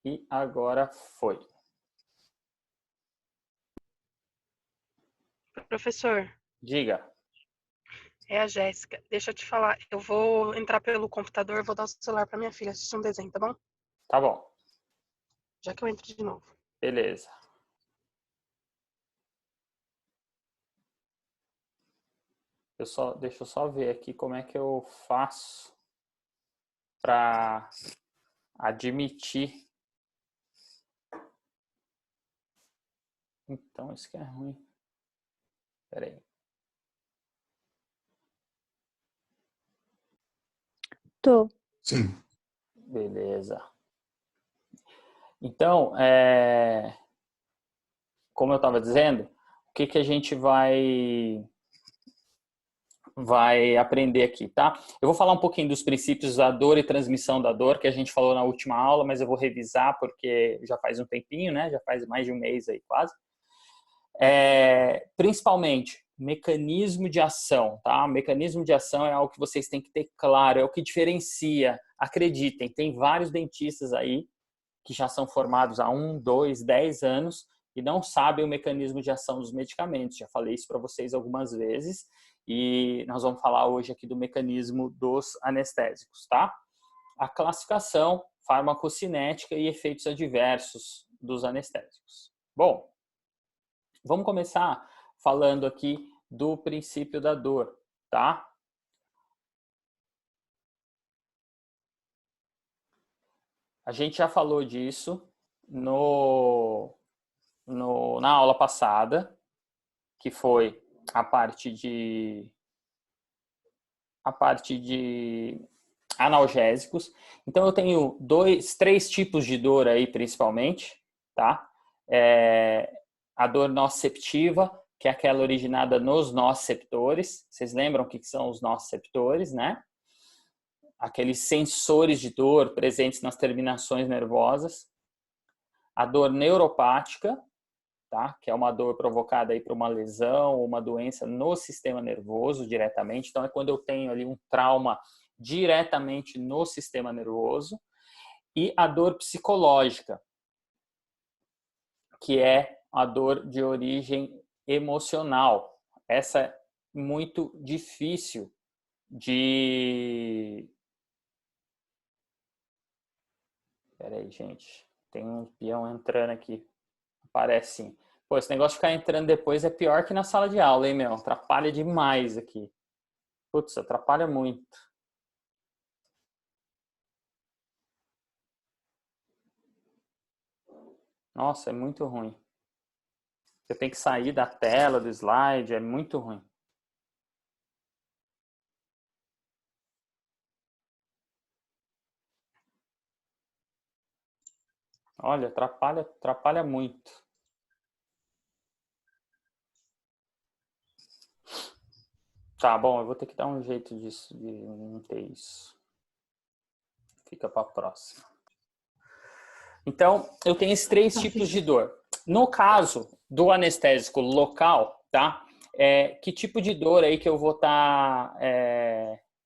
E agora foi. Professor, Diga. é a Jéssica. Deixa eu te falar, eu vou entrar pelo computador, vou dar o celular para minha filha assistir um desenho, tá bom? Tá bom. Já que eu entro de novo. Beleza. Deixa eu só ver aqui como é que eu faço para admitir. Então, isso que é ruim. Espera aí. Tô. Sim. Beleza. Então, como eu estava dizendo, o que a gente vai aprender aqui, tá? Eu vou falar um pouquinho dos princípios da dor e transmissão da dor, que a gente falou na última aula, mas eu vou revisar porque já faz um tempinho, né? Já faz mais de um mês aí, quase. Principalmente, mecanismo de ação, tá? Mecanismo de ação é algo que vocês têm que ter claro, é o que diferencia. Acreditem, tem vários dentistas aí que já são formados há 1, 2, 10 anos e não sabem o mecanismo de ação dos medicamentos. Já falei isso para vocês algumas vezes e nós vamos falar hoje aqui do mecanismo dos anestésicos, tá? A classificação farmacocinética e efeitos adversos dos anestésicos. Bom, vamos começar falando aqui do princípio da dor, tá? A gente já falou disso na aula passada, que foi a parte de analgésicos. Então eu tenho três tipos de dor aí principalmente, tá? A dor nociceptiva, que é aquela originada nos nociceptores. Vocês lembram o que são os nociceptores, né? Aqueles sensores de dor presentes nas terminações nervosas. A dor neuropática, tá? Que é uma dor provocada aí por uma lesão ou uma doença no sistema nervoso diretamente. Então, é quando eu tenho ali um trauma diretamente no sistema nervoso. E a dor psicológica, que é a dor de origem emocional. Essa é muito difícil de... Peraí, gente. Tem um peão entrando aqui. Parece sim. Pô, esse negócio de ficar entrando depois é pior que na sala de aula, hein, meu? Atrapalha demais aqui. Putz, atrapalha muito. Nossa, é muito ruim. Você tem que sair da tela, do slide, é muito ruim. Olha, atrapalha muito. Tá bom, eu vou ter que dar um jeito disso, de não ter isso. Fica para a próxima. Então, eu tenho esses três tipos de dor. No caso do anestésico local, tá? Que tipo de dor aí que eu vou estar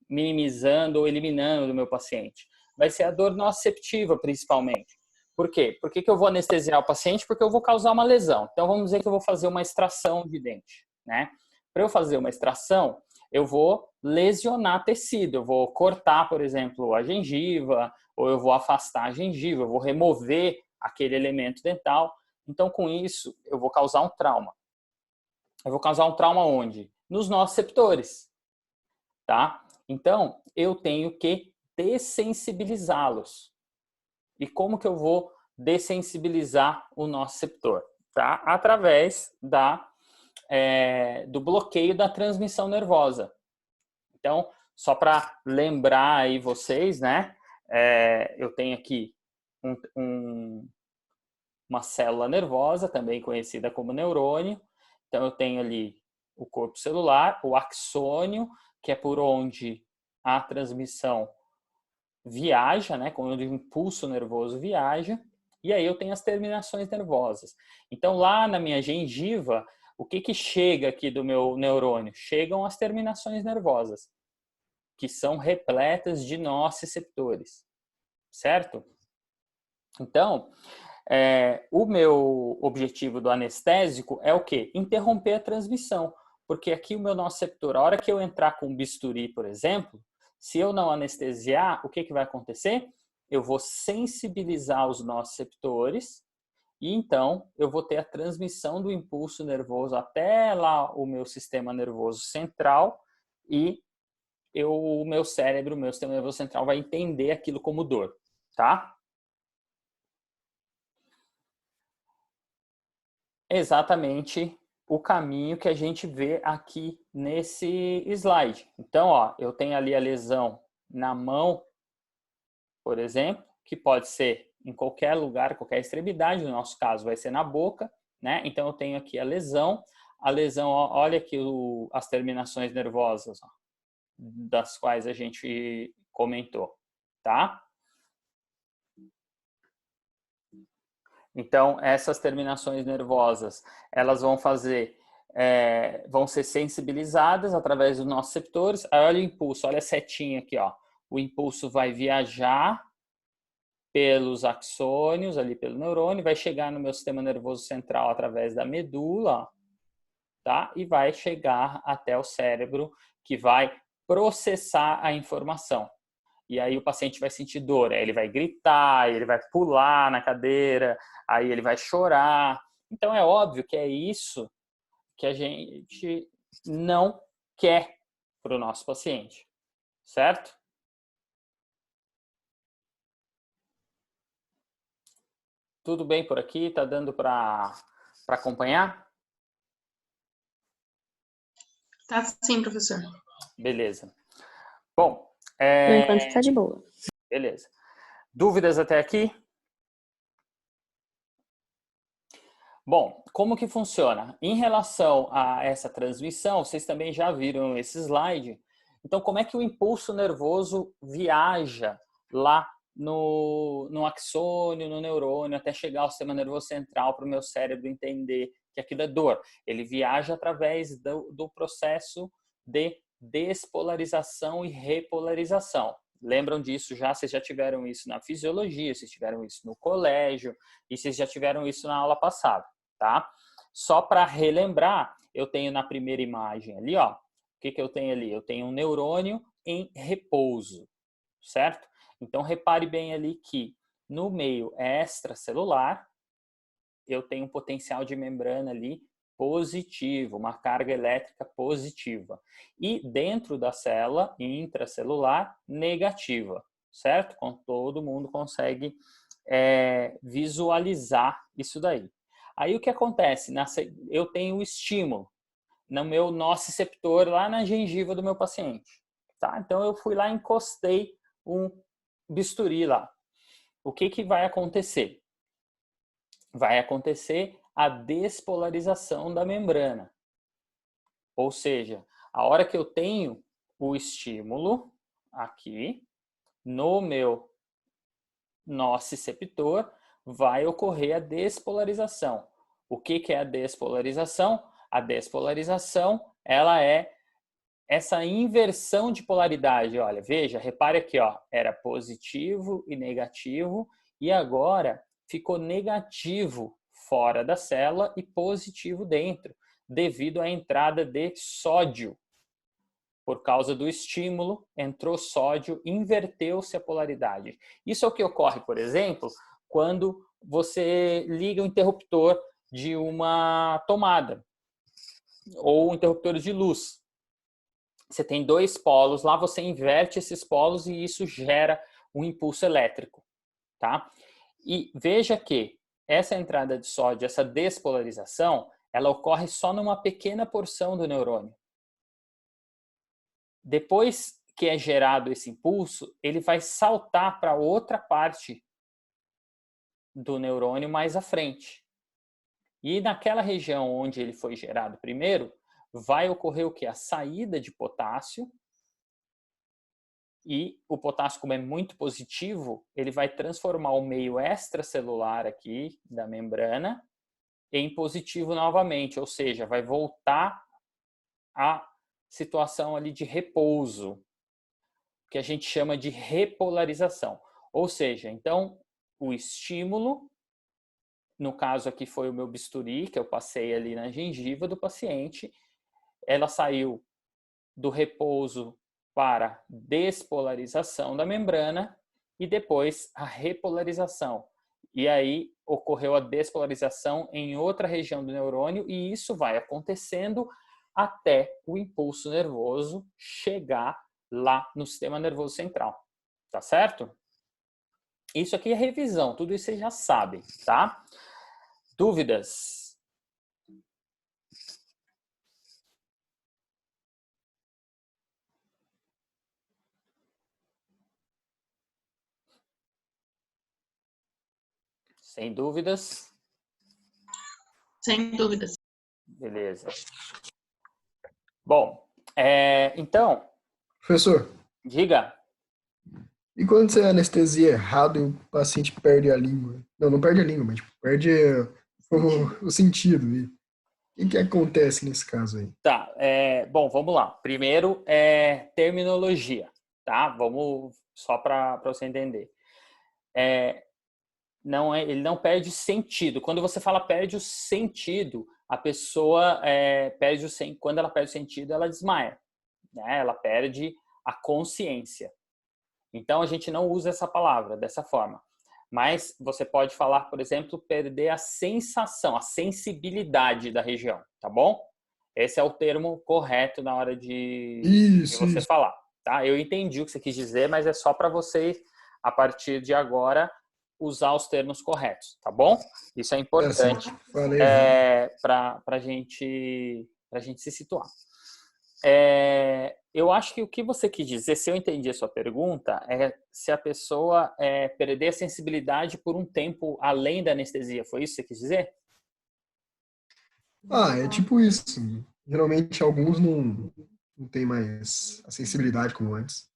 minimizando ou eliminando do meu paciente? Vai ser a dor nociceptiva, principalmente. Por quê? Por que eu vou anestesiar o paciente? Porque eu vou causar uma lesão. Então, vamos dizer que eu vou fazer uma extração de dente, né? Para eu fazer uma extração, eu vou lesionar tecido. Eu vou cortar, por exemplo, a gengiva, ou eu vou afastar a gengiva, eu vou remover aquele elemento dental. Então, com isso, eu vou causar um trauma. Eu vou causar um trauma onde? Nos nociceptores, tá? Então, eu tenho que dessensibilizá-los. E como que eu vou dessensibilizar o nociceptor? Tá? Através do bloqueio da transmissão nervosa. Então, só para lembrar aí vocês, né? Eu tenho aqui uma célula nervosa, também conhecida como neurônio. Então, eu tenho ali o corpo celular, o axônio, que é por onde a transmissão viaja, né? Quando o impulso nervoso viaja. E aí eu tenho as terminações nervosas. Então, lá na minha gengiva, o que chega aqui do meu neurônio? Chegam as terminações nervosas, que são repletas de nociceptores, certo? Então, o meu objetivo do anestésico é o quê? Interromper a transmissão. Porque aqui o meu nociceptor, a hora que eu entrar com um bisturi, por exemplo, se eu não anestesiar, o que vai acontecer? Eu vou sensibilizar os nociceptores e então eu vou ter a transmissão do impulso nervoso até lá o meu sistema nervoso central e o meu cérebro, o meu sistema nervoso central vai entender aquilo como dor, tá? Exatamente o caminho que a gente vê aqui nesse slide. Então, ó, eu tenho ali a lesão na mão, por exemplo, que pode ser em qualquer lugar, qualquer extremidade, no nosso caso vai ser na boca, né? Então eu tenho aqui a lesão, ó, olha aqui as terminações nervosas, ó, das quais a gente comentou, tá? Então, essas terminações nervosas, elas vão vão ser sensibilizadas através dos nossos receptores. Aí, olha o impulso, olha a setinha aqui, ó. O impulso vai viajar pelos axônios, ali pelo neurônio, vai chegar no meu sistema nervoso central através da medula, ó, tá? E vai chegar até o cérebro, que vai processar a informação. E aí o paciente vai sentir dor, aí ele vai gritar, ele vai pular na cadeira, aí ele vai chorar. Então é óbvio que é isso que a gente não quer para o nosso paciente, certo? Tudo bem por aqui? Tá dando para acompanhar? Tá sim, professor. Beleza. Bom, Por enquanto tá de boa. Beleza. Dúvidas até aqui? Bom, como que funciona? Em relação a essa transmissão, vocês também já viram esse slide. Então, como é que o impulso nervoso viaja lá no axônio, no neurônio, até chegar ao sistema nervoso central para o meu cérebro entender que aquilo é dor? Ele viaja através do processo de despolarização e repolarização. Lembram disso já? Vocês já tiveram isso na fisiologia, vocês tiveram isso no colégio e vocês já tiveram isso na aula passada, tá? Só para relembrar, eu tenho na primeira imagem ali, ó, o que eu tenho ali? Eu tenho um neurônio em repouso, certo? Então, repare bem ali que no meio extracelular, eu tenho um potencial de membrana ali positivo, uma carga elétrica positiva. E dentro da célula intracelular, negativa, certo? Todo mundo consegue visualizar isso daí. Aí o que acontece? Eu tenho o estímulo no meu nociceptor lá na gengiva do meu paciente. Tá? Então eu fui lá e encostei um bisturi lá. O que vai acontecer? Vai acontecer a despolarização da membrana. Ou seja, a hora que eu tenho o estímulo aqui no meu nociceptor, vai ocorrer a despolarização. O que é a despolarização? A despolarização, ela é essa inversão de polaridade. Olha, veja, repare aqui, ó, era positivo e negativo, e agora ficou negativo fora da célula e positivo dentro, devido à entrada de sódio. Por causa do estímulo, entrou sódio, inverteu-se a polaridade. Isso é o que ocorre, por exemplo, quando você liga o interruptor de uma tomada ou interruptor de luz. Você tem dois polos, lá você inverte esses polos e isso gera um impulso elétrico, tá? E veja que essa entrada de sódio, essa despolarização, ela ocorre só numa pequena porção do neurônio. Depois que é gerado esse impulso, ele vai saltar para outra parte do neurônio mais à frente. E naquela região onde ele foi gerado primeiro, vai ocorrer o que? A saída de potássio. E o potássio, como é muito positivo, ele vai transformar o meio extracelular aqui da membrana em positivo novamente, ou seja, vai voltar à situação ali de repouso, que a gente chama de repolarização. Ou seja, então, o estímulo, no caso aqui foi o meu bisturi, que eu passei ali na gengiva do paciente, ela saiu do repouso para despolarização da membrana e depois a repolarização. E aí ocorreu a despolarização em outra região do neurônio e isso vai acontecendo até o impulso nervoso chegar lá no sistema nervoso central. Tá certo? Isso aqui é revisão, tudo isso vocês já sabem, tá? Dúvidas? Sem dúvidas? Sem dúvidas. Beleza. Bom, então, Professor, diga. e quando você anestesia errado e o paciente perde a língua? Não, não perde a língua, mas tipo, perde o sentido. E o que acontece nesse caso aí? Tá, bom, vamos lá. Primeiro terminologia, tá? Vamos só para você entender. Ele não perde sentido. Quando você fala perde o sentido, a pessoa quando ela perde o sentido, ela desmaia, né? Ela perde a consciência. Então a gente não usa essa palavra dessa forma. Mas você pode falar, por exemplo, perder a sensação, a sensibilidade da região, tá bom? Esse é o termo correto na hora de você falar, tá? Eu entendi o que você quis dizer, mas é só para você, a partir de agora, usar os termos corretos, tá bom? Isso é importante para a gente se situar. Eu acho que o que você quis dizer, se eu entendi a sua pergunta, é se a pessoa perder a sensibilidade por um tempo além da anestesia. Foi isso que você quis dizer? É tipo isso. Geralmente alguns não tem mais a sensibilidade como antes.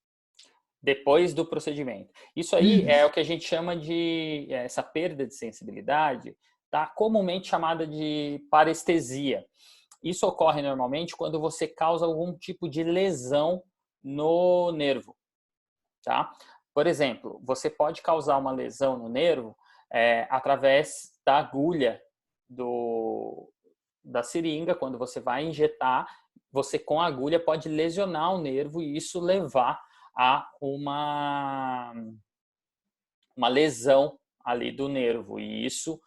Depois do procedimento. Isso aí é o que a gente chama de essa perda de sensibilidade, tá? Comumente chamada de parestesia. Isso ocorre normalmente quando você causa algum tipo de lesão no nervo, tá? Por exemplo, você pode causar uma lesão no nervo através da agulha da seringa. Quando você vai injetar, você com a agulha pode lesionar o nervo e isso levar a uma lesão ali do nervo. E isso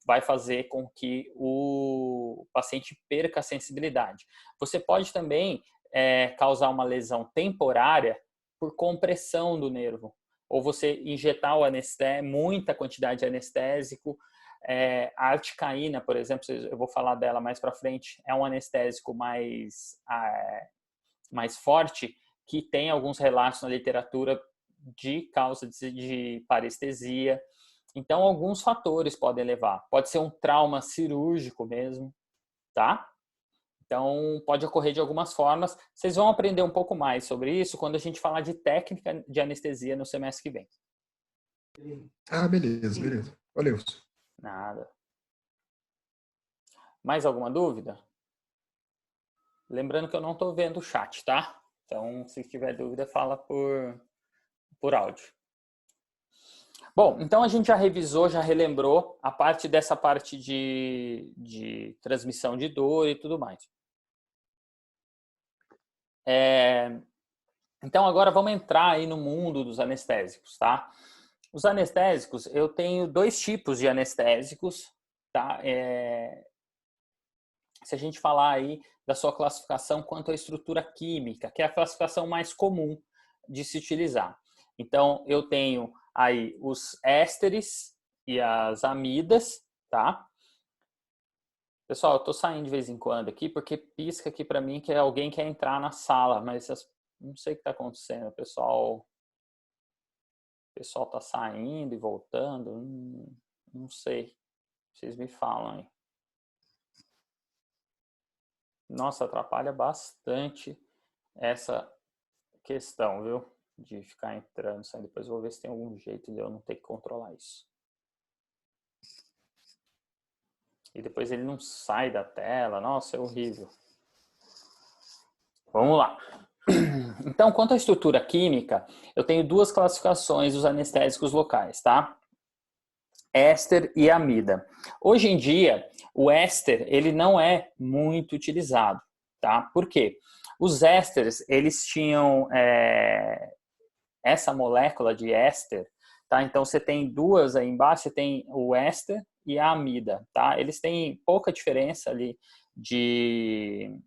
vai fazer com que o paciente perca a sensibilidade. Você pode também causar uma lesão temporária por compressão do nervo, ou você injetar muita quantidade de anestésico. A articaína, por exemplo, eu vou falar dela mais para frente, é um anestésico mais forte, que tem alguns relatos na literatura de causa de parestesia. Então, alguns fatores podem levar. Pode ser um trauma cirúrgico mesmo, tá? Então, pode ocorrer de algumas formas. Vocês vão aprender um pouco mais sobre isso quando a gente falar de técnica de anestesia no semestre que vem. Beleza. Valeu. Nada. Mais alguma dúvida? Lembrando que eu não estou vendo o chat, tá? Então, se tiver dúvida, fala por áudio. Bom, então a gente já revisou, já relembrou dessa parte de transmissão de dor e tudo mais. Então agora vamos entrar aí no mundo dos anestésicos, tá? Os anestésicos, eu tenho 2 tipos de anestésicos, tá? Se a gente falar aí da sua classificação quanto à estrutura química, que é a classificação mais comum de se utilizar. Então, eu tenho aí os ésteres e as amidas, tá? Pessoal, eu tô saindo de vez em quando aqui, porque pisca aqui para mim que alguém quer entrar na sala, mas não sei o que tá acontecendo. O pessoal tá saindo e voltando, não sei. Vocês me falam aí. Nossa, atrapalha bastante essa questão, viu? De ficar entrando, saindo. Depois eu vou ver se tem algum jeito de eu não ter que controlar isso. E depois ele não sai da tela. Nossa, é horrível. Vamos lá. Então, quanto à estrutura química, eu tenho duas classificações dos anestésicos locais, tá? Éster e amida. Hoje em dia, o éster, ele não é muito utilizado, tá? Por quê? Os ésteres, eles tinham essa molécula de éster, tá? Então, você tem duas aí embaixo, você tem o éster e a amida, tá? Eles têm pouca diferença ali de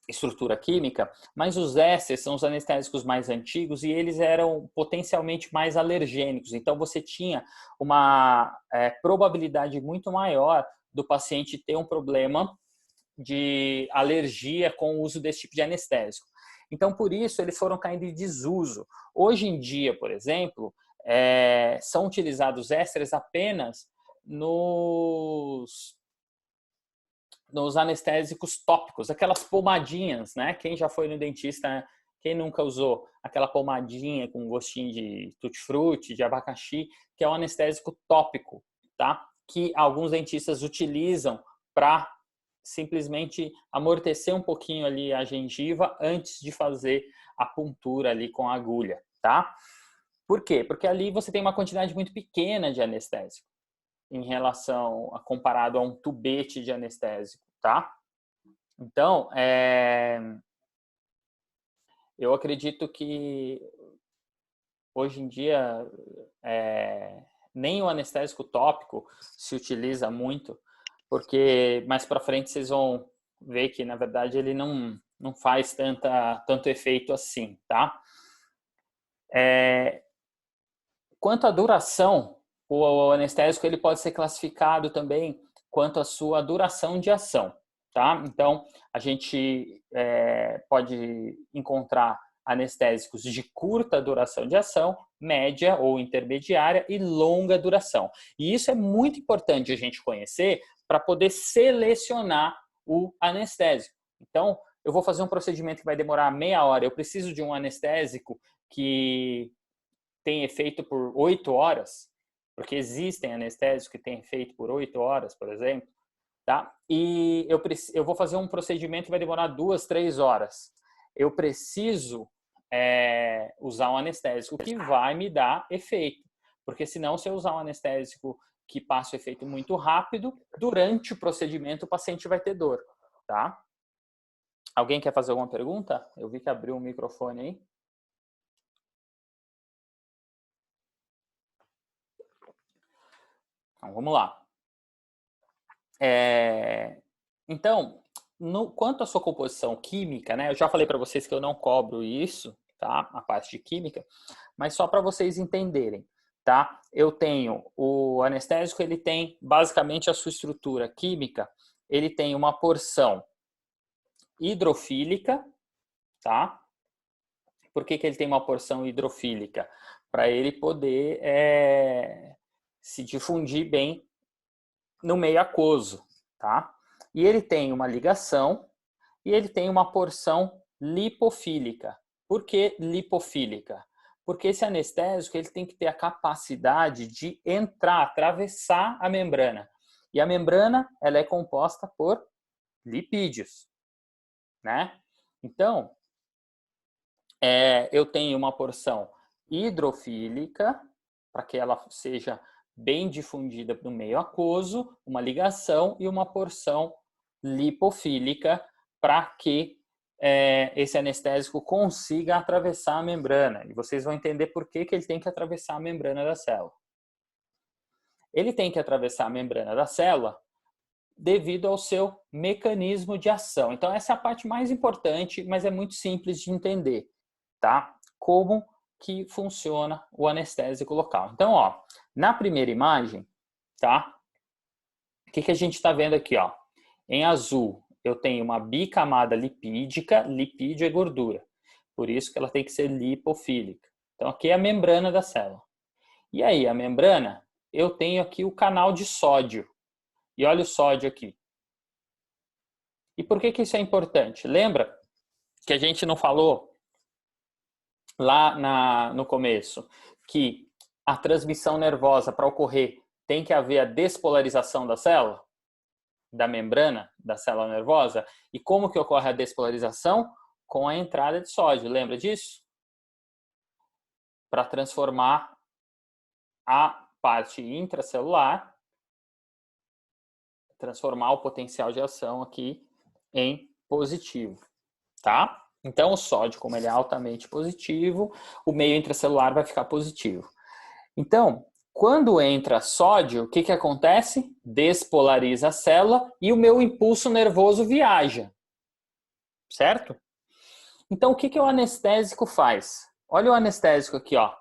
estrutura química, mas os ésteres são os anestésicos mais antigos e eles eram potencialmente mais alergênicos. Então, você tinha uma probabilidade muito maior do paciente ter um problema de alergia com o uso desse tipo de anestésico. Então, por isso, eles foram caindo em desuso. Hoje em dia, por exemplo, são utilizados ésteres apenas nos anestésicos tópicos, aquelas pomadinhas, né? Quem já foi no dentista, quem nunca usou aquela pomadinha com gostinho de tutti-frutti, de abacaxi, que é um anestésico tópico, tá? Que alguns dentistas utilizam para simplesmente amortecer um pouquinho ali a gengiva antes de fazer a puntura ali com a agulha, tá? Por quê? Porque ali você tem uma quantidade muito pequena de anestésico em relação, comparado a um tubete de anestésico, tá? Então, eu acredito que hoje em dia nem o anestésico tópico se utiliza muito, porque mais para frente vocês vão ver que, na verdade, ele não faz tanto efeito assim, tá? Quanto à duração, o anestésico ele pode ser classificado também quanto à sua duração de ação, tá? Então, a gente pode encontrar anestésicos de curta duração de ação, média ou intermediária e longa duração. E isso é muito importante a gente conhecer para poder selecionar o anestésico. Então, eu vou fazer um procedimento que vai demorar meia hora, eu preciso de um anestésico que tem efeito por 8 horas, porque existem anestésicos que têm efeito por 8 horas, por exemplo, tá? E eu vou fazer um procedimento que vai demorar 2, 3 horas. Eu preciso usar um anestésico que vai me dar efeito, porque senão, se eu usar um anestésico que passa o efeito muito rápido, durante o procedimento o paciente vai ter dor, tá? Alguém quer fazer alguma pergunta? Eu vi que abriu o microfone aí. Então, vamos lá. Então, quanto à sua composição química, né? Eu já falei para vocês que eu não cobro isso, tá? A parte de química, mas só para vocês entenderem, tá? Eu tenho o anestésico, ele tem basicamente a sua estrutura química, ele tem uma porção hidrofílica, tá? Por que ele tem uma porção hidrofílica? Para ele poder se difundir bem no meio aquoso, tá? E ele tem uma ligação e ele tem uma porção lipofílica. Por que lipofílica? Porque esse anestésico ele tem que ter a capacidade de entrar, atravessar a membrana. E a membrana ela é composta por lipídios, né? Então, eu tenho uma porção hidrofílica para que ela seja bem difundida no meio aquoso, uma ligação e uma porção lipofílica para que esse anestésico consiga atravessar a membrana. E vocês vão entender por que ele tem que atravessar a membrana da célula. Ele tem que atravessar a membrana da célula devido ao seu mecanismo de ação. Então, essa é a parte mais importante, mas é muito simples de entender, tá? Como que funciona o anestésico local. Então, ó, na primeira imagem, tá? O que a gente está vendo aqui, ó? Em azul, eu tenho uma bicamada lipídica, lipídio é gordura. Por isso que ela tem que ser lipofílica. Então, aqui é a membrana da célula. E aí, a membrana, eu tenho aqui o canal de sódio. E olha o sódio aqui. E por que isso é importante? Lembra que a gente não falou lá no começo que a transmissão nervosa, para ocorrer, tem que haver a despolarização da célula, da membrana da célula nervosa? E como que ocorre a despolarização? com a entrada de sódio. Lembra disso? Para transformar a parte intracelular, transformar o potencial de ação aqui em positivo, tá? Então, o sódio, como ele é altamente positivo, o meio intracelular vai ficar positivo. Então, quando entra sódio, o que acontece? Despolariza a célula e o meu impulso nervoso viaja, certo? Então, o que o anestésico faz? Olha o anestésico aqui, ó.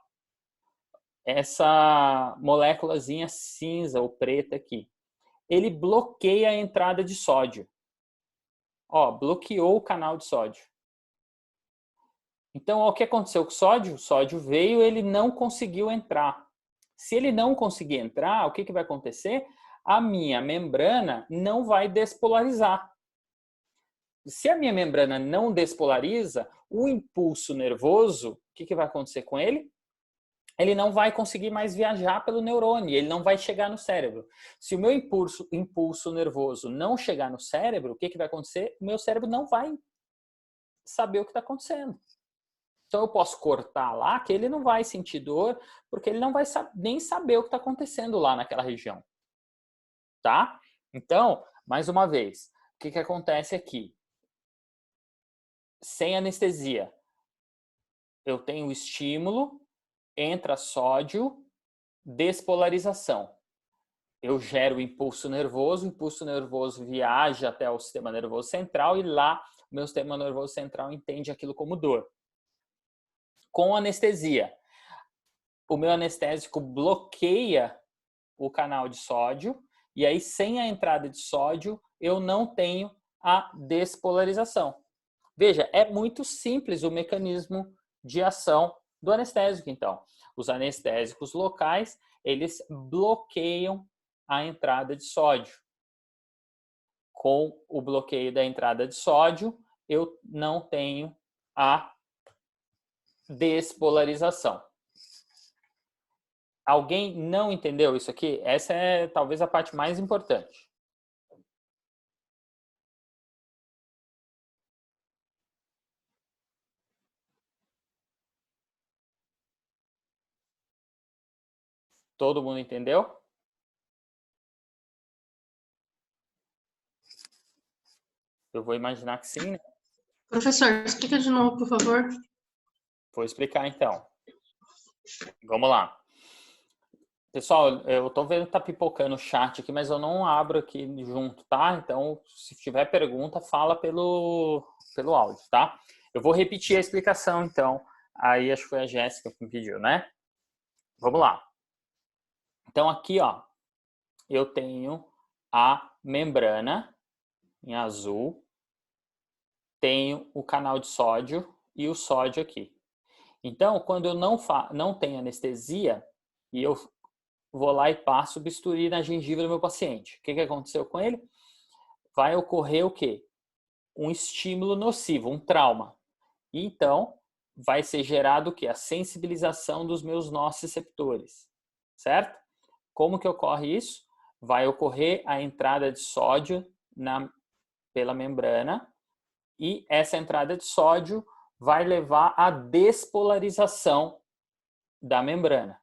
Essa moléculazinha cinza ou preta aqui. Ele bloqueia a entrada de sódio. Ó, bloqueou o canal de sódio. Então, ó, o que aconteceu com o sódio? O sódio veio, ele não conseguiu entrar. Se ele não conseguir entrar, o que vai acontecer? A minha membrana não vai despolarizar. Se a minha membrana não despolariza, o impulso nervoso, o que vai acontecer com ele? Ele não vai conseguir mais viajar pelo neurônio, ele não vai chegar no cérebro. Se o meu impulso nervoso não chegar no cérebro, o que vai acontecer? O meu cérebro não vai saber o que está acontecendo. Então eu posso cortar lá, que ele não vai sentir dor, porque ele não vai nem saber o que está acontecendo lá naquela região. Tá? Então, mais uma vez, o que acontece aqui? Sem anestesia, eu tenho o estímulo, entra sódio, despolarização. Eu gero o impulso nervoso viaja até o sistema nervoso central e lá o meu sistema nervoso central entende aquilo como dor. Com anestesia, o meu anestésico bloqueia o canal de sódio e aí sem a entrada de sódio eu não tenho a despolarização. Veja, é muito simples o mecanismo de ação do anestésico, então. Os anestésicos locais, eles bloqueiam a entrada de sódio. Com o bloqueio da entrada de sódio, eu não tenho a despolarização. Alguém não entendeu isso aqui? Essa é talvez a parte mais importante. Todo mundo entendeu? Eu vou imaginar que sim, né? Professor, explica de novo, por favor. Vou explicar então. Vamos lá. Pessoal, eu tô vendo que tá pipocando o chat aqui, mas eu não abro aqui junto, tá? Então, se tiver pergunta, fala pelo áudio, tá? Eu vou repetir a explicação, então. Aí, acho que foi a Jéssica que me pediu, né? Vamos lá. Então, aqui, ó, eu tenho a membrana em azul, tenho o canal de sódio e o sódio aqui. Então, quando eu não tenho anestesia e eu vou lá e passo o bisturi na gengiva do meu paciente, o que aconteceu com ele? Vai ocorrer o quê? Um estímulo nocivo, um trauma. E então, vai ser gerado o quê? A sensibilização dos meus nociceptores, certo? Como que ocorre isso? Vai ocorrer a entrada de sódio pela membrana e essa entrada de sódio vai levar à despolarização da membrana.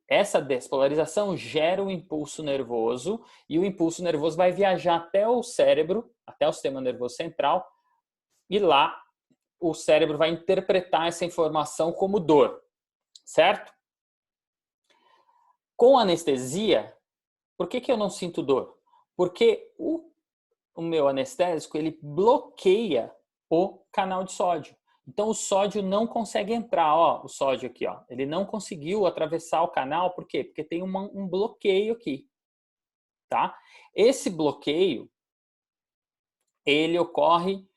Essa despolarização gera um impulso nervoso e o impulso nervoso vai viajar até o cérebro, até o sistema nervoso central, e lá o cérebro vai interpretar essa informação como dor, certo? Com anestesia, por que eu não sinto dor? Porque o meu anestésico, ele bloqueia o canal de sódio. Então, o sódio não consegue entrar, ó, o sódio aqui, ó. Ele não conseguiu atravessar o canal, por quê? Porque tem um bloqueio aqui, tá? Esse bloqueio, ele ocorre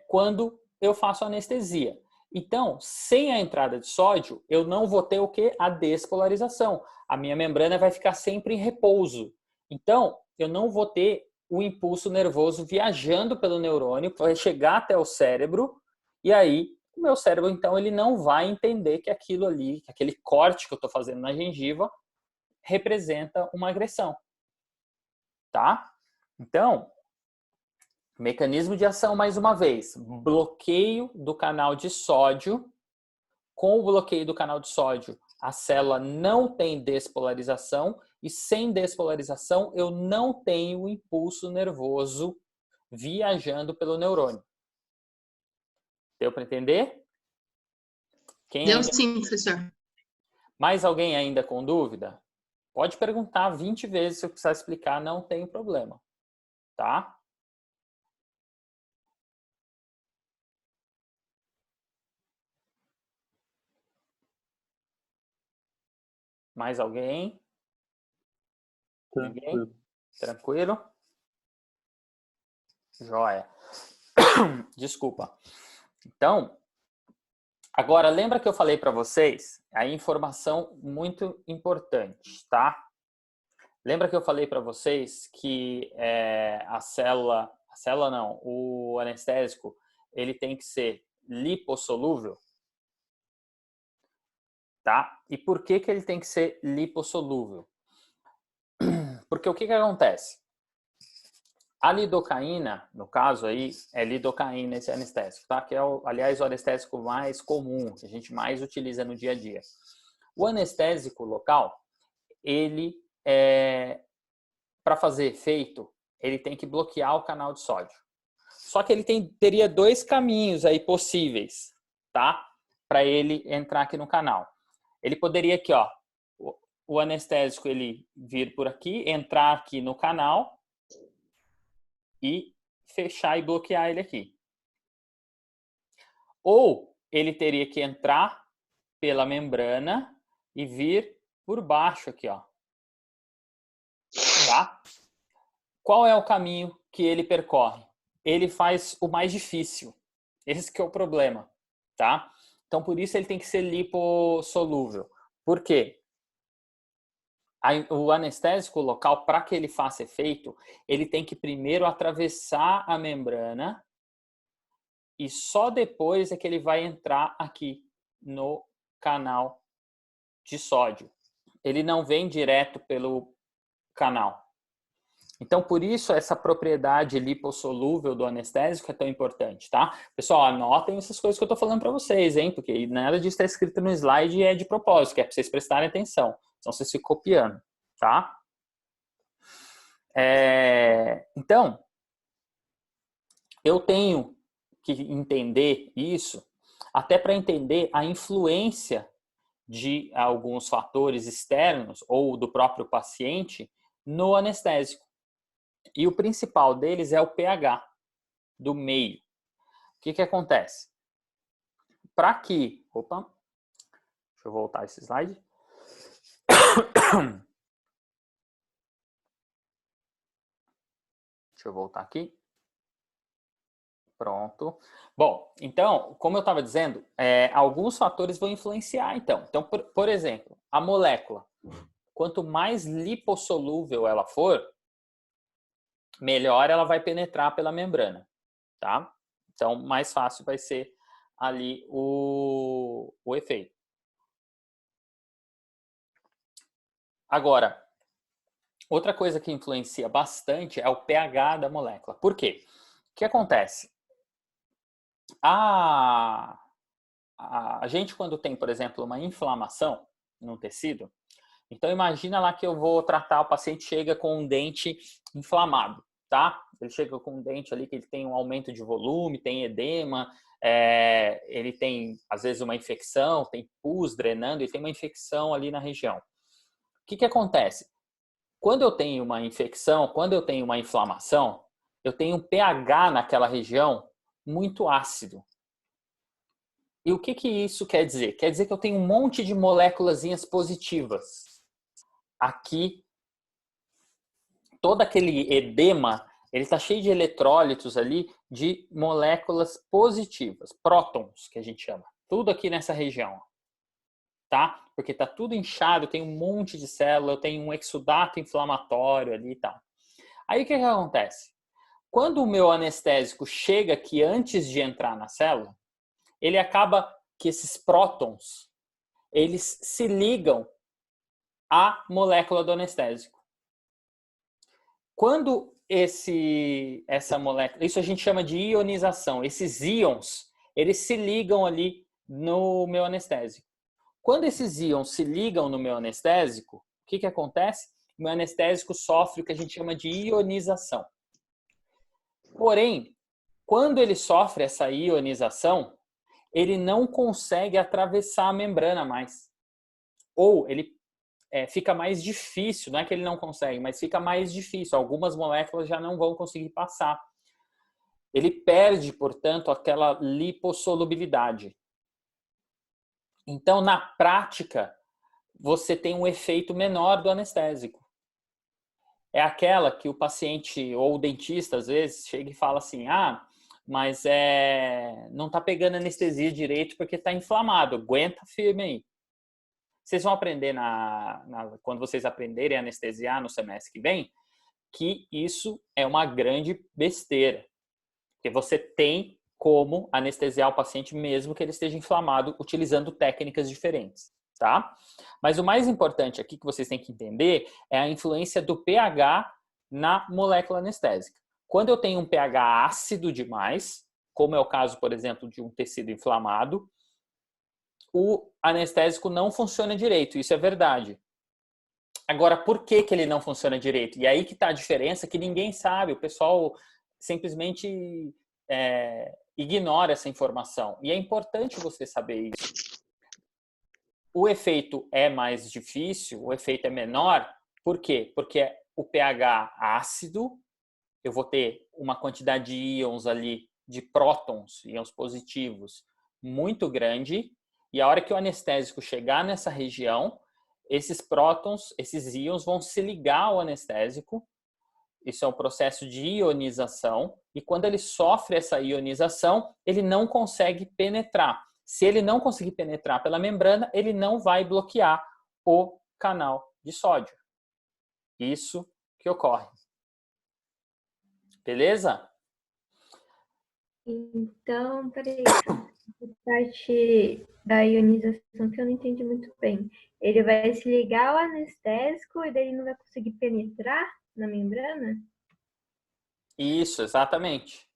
quando eu faço anestesia. Então, sem a entrada de sódio, eu não vou ter o quê? A despolarização. A minha membrana vai ficar sempre em repouso. Então, eu não vou ter o impulso nervoso viajando pelo neurônio, vai chegar até o cérebro, e aí o meu cérebro, então, ele não vai entender que aquilo ali, que aquele corte que eu estou fazendo na gengiva, representa uma agressão. Tá? Então, Mecanismo de ação, mais uma vez, bloqueio do canal de sódio. Com o bloqueio do canal de sódio, a célula não tem despolarização e sem despolarização eu não tenho impulso nervoso viajando pelo neurônio. Deu para entender? Deu sim, professor. Mais alguém ainda com dúvida? Pode perguntar 20 vezes se eu precisar explicar, não tem problema. Tá? Mais alguém? Ninguém? Tranquilo? Joia. Desculpa. Então, agora lembra que eu falei para vocês a informação muito importante, tá? Lembra que eu falei para vocês que o anestésico, ele tem que ser lipossolúvel, tá? E por que ele tem que ser lipossolúvel? Porque o que acontece? A lidocaína, no caso aí, é lidocaína esse anestésico, tá? Que é, aliás, o anestésico mais comum, que a gente mais utiliza no dia a dia. O anestésico local, ele, para fazer efeito, ele tem que bloquear o canal de sódio. Só que ele teria dois caminhos aí possíveis, tá? Para ele entrar aqui no canal. Ele poderia aqui, ó, o anestésico ele vir por aqui, entrar aqui no canal e fechar e bloquear ele aqui. Ou ele teria que entrar pela membrana e vir por baixo aqui, ó. Tá? Qual é o caminho que ele percorre? Ele faz o mais difícil. Esse que é o problema, tá? Então, por isso ele tem que ser lipossolúvel. Por quê? O anestésico local, para que ele faça efeito, ele tem que primeiro atravessar a membrana e só depois é que ele vai entrar aqui no canal de sódio. Ele não vem direto pelo canal. Então, por isso, essa propriedade lipossolúvel do anestésico é tão importante, tá? Pessoal, anotem essas coisas que eu tô falando para vocês, hein? Porque nada disso está escrito no slide e é de propósito, que é para vocês prestarem atenção. Senão vocês ficam copiando, tá? Então, eu tenho que entender isso, até para entender a influência de alguns fatores externos ou do próprio paciente no anestésico. E o principal deles é o pH do meio. O que acontece? Para que... Opa! Deixa eu voltar esse slide. Deixa eu voltar aqui. Pronto. Bom, então, como eu estava dizendo, alguns fatores vão influenciar, então. Então, por exemplo, a molécula. Quanto mais lipossolúvel ela for, melhor ela vai penetrar pela membrana, tá? Então, mais fácil vai ser ali o efeito. Agora, outra coisa que influencia bastante é o pH da molécula. Por quê? O que acontece? A gente, quando tem, por exemplo, uma inflamação no tecido, então imagina lá que eu vou tratar, o paciente chega com um dente inflamado, tá? Ele chega com um dente ali que ele tem um aumento de volume, tem edema, ele tem, às vezes, uma infecção, tem pus drenando, ele tem uma infecção ali na região. O que acontece? Quando eu tenho uma infecção, quando eu tenho uma inflamação, eu tenho um pH naquela região muito ácido. E o que isso quer dizer? Quer dizer que eu tenho um monte de moléculazinhas positivas. Aqui, todo aquele edema, ele está cheio de eletrólitos ali, de moléculas positivas, prótons, que a gente chama. Tudo aqui nessa região, tá? Porque está tudo inchado, tem um monte de célula, eu tenho um exudato inflamatório ali e tal. Aí o que acontece? Quando o meu anestésico chega aqui antes de entrar na célula, ele acaba que esses prótons, eles se ligam à molécula do anestésico. Quando essa molécula, isso a gente chama de ionização. Esses íons, eles se ligam ali no meu anestésico. Quando esses íons se ligam no meu anestésico, o que acontece? O meu anestésico sofre o que a gente chama de ionização. Porém, quando ele sofre essa ionização, ele não consegue atravessar a membrana mais. Ou ele fica mais difícil, não é que ele não consegue, mas fica mais difícil. Algumas moléculas já não vão conseguir passar. Ele perde, portanto, aquela lipossolubilidade. Então, na prática, você tem um efeito menor do anestésico. É aquela que o paciente ou o dentista, às vezes, chega e fala assim, mas não está pegando anestesia direito porque está inflamado, aguenta firme aí. Vocês vão aprender, quando vocês aprenderem a anestesiar no semestre que vem, que isso é uma grande besteira. Porque você tem como anestesiar o paciente mesmo que ele esteja inflamado, utilizando técnicas diferentes, tá? Mas o mais importante aqui que vocês têm que entender é a influência do pH na molécula anestésica. Quando eu tenho um pH ácido demais, como é o caso, por exemplo, de um tecido inflamado, o anestésico não funciona direito, isso é verdade. Agora, por que ele não funciona direito? E aí que está a diferença que ninguém sabe, o pessoal simplesmente ignora essa informação. E é importante você saber isso. O efeito é mais difícil, o efeito é menor. Por quê? Porque o pH ácido, eu vou ter uma quantidade de íons ali, de prótons, íons positivos, muito grande. E a hora que o anestésico chegar nessa região, esses prótons, esses íons vão se ligar ao anestésico. Isso é um processo de ionização. E quando ele sofre essa ionização, ele não consegue penetrar. Se ele não conseguir penetrar pela membrana, ele não vai bloquear o canal de sódio. Isso que ocorre. Beleza? Então, peraí. A parte da ionização que eu não entendi muito bem. Ele vai se ligar ao anestésico e daí ele não vai conseguir penetrar na membrana? Isso, exatamente.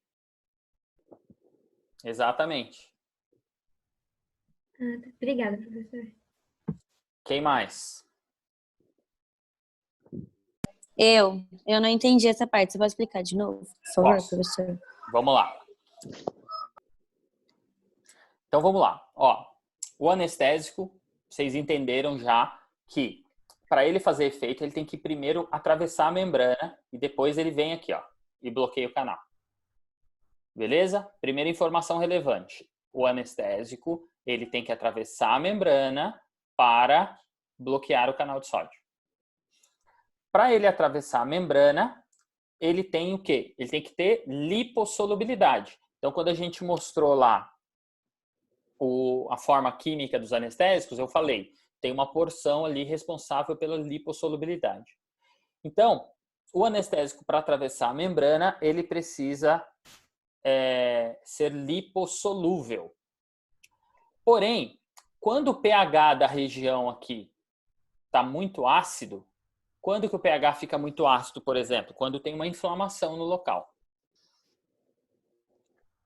Exatamente. Tá. Obrigada, professor. Quem mais? Eu não entendi essa parte. Você pode explicar de novo, por favor, Posso. professor? Vamos lá. Então vamos lá. O anestésico, vocês entenderam já que para ele fazer efeito, ele tem que primeiro atravessar a membrana e depois ele vem aqui, e bloqueia o canal. Beleza? Primeira informação relevante. O anestésico, ele tem que atravessar a membrana para bloquear o canal de sódio. Para ele atravessar a membrana, ele tem o quê? Ele tem que ter lipossolubilidade. Então, quando a gente mostrou lá a forma química dos anestésicos, eu falei, tem uma porção ali responsável pela lipossolubilidade. Então, o anestésico, para atravessar a membrana, ele precisa ser lipossolúvel. Porém, quando o pH da região aqui está muito ácido, quando que o pH fica muito ácido, por exemplo? Quando tem uma inflamação no local.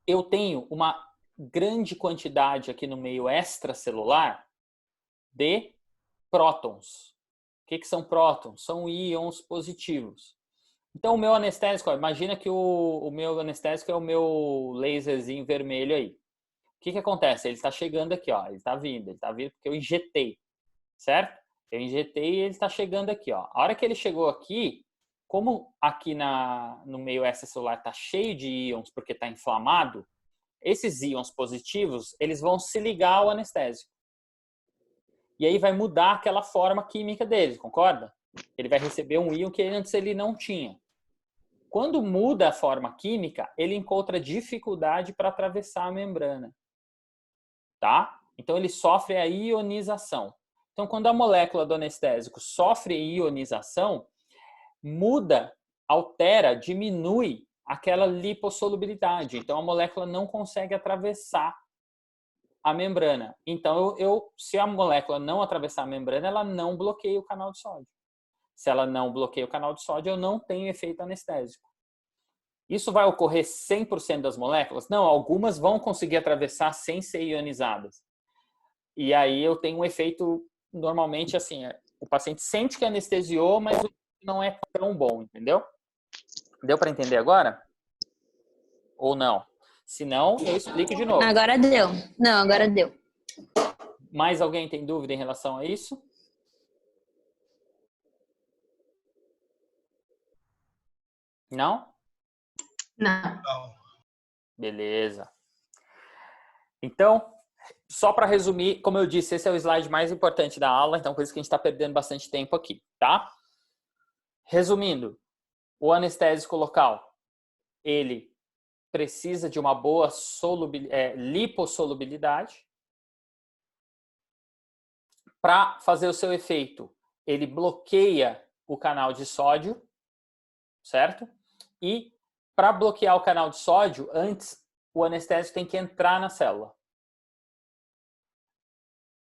Eu tenho uma grande quantidade aqui no meio extracelular de prótons. O que são prótons? São íons positivos. Então, o meu anestésico, imagina que o meu anestésico é o meu laserzinho vermelho aí. O que acontece? Ele está chegando aqui, ele está vindo porque eu injetei, certo? Eu injetei e ele está chegando aqui, A hora que ele chegou aqui, como aqui no meio extracelular está cheio de íons porque está inflamado, esses íons positivos, eles vão se ligar ao anestésico. E aí vai mudar aquela forma química dele, concorda? Ele vai receber um íon que antes ele não tinha. Quando muda a forma química, ele encontra dificuldade para atravessar a membrana. Tá? Então ele sofre a ionização. Então, quando a molécula do anestésico sofre ionização, muda, altera, diminui aquela lipossolubilidade. Então, a molécula não consegue atravessar a membrana. Então, se a molécula não atravessar a membrana, ela não bloqueia o canal de sódio. Se ela não bloqueia o canal de sódio, eu não tenho efeito anestésico. Isso vai ocorrer 100% das moléculas? Não, algumas vão conseguir atravessar sem ser ionizadas. E aí eu tenho um efeito, normalmente, assim, o paciente sente que anestesiou, mas não é tão bom, entendeu? Deu para entender agora? Ou não? Se não, eu explico de novo. Agora deu. Não, agora deu. Mais alguém tem dúvida em relação a isso? Não? Não. Beleza. Então, só para resumir, como eu disse, esse é o slide mais importante da aula, então por isso que a gente está perdendo bastante tempo aqui, tá? Resumindo, o anestésico local, ele precisa de uma boa lipossolubilidade. Para fazer o seu efeito, ele bloqueia o canal de sódio, certo? E para bloquear o canal de sódio, antes o anestésico tem que entrar na célula.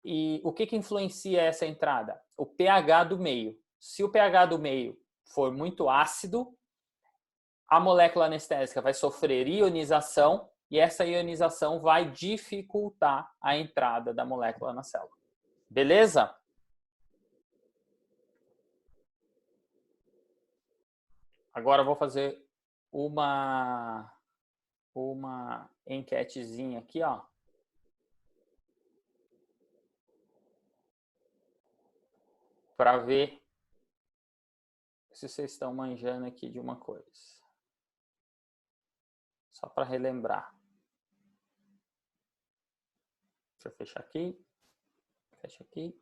E o que influencia essa entrada? O pH do meio. Se o pH do meio for muito ácido, a molécula anestésica vai sofrer ionização e essa ionização vai dificultar a entrada da molécula na célula. Beleza? Agora eu vou fazer uma enquetezinha aqui, ó. Para ver se vocês estão manjando aqui de uma coisa. Só para relembrar. Deixa eu fechar aqui. Fecha aqui.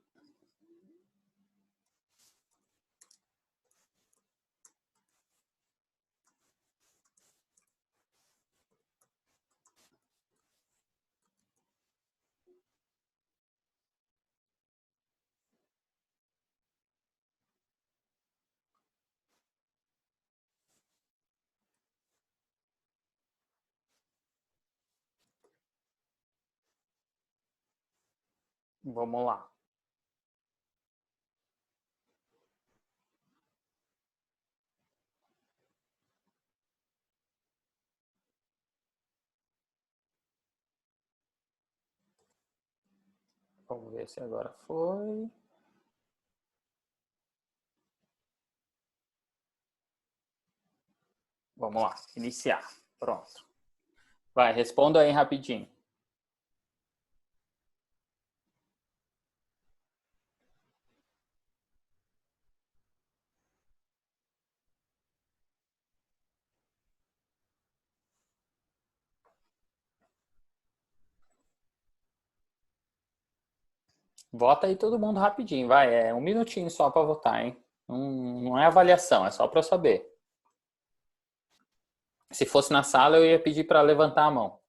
Vamos lá. Vamos ver se agora foi. Vamos lá, iniciar. Pronto. Vai, responda aí rapidinho. Vota aí todo mundo rapidinho, vai. É 1 minutinho só para votar, hein? Não é avaliação, é só para saber. Se fosse na sala, eu ia pedir para levantar a mão.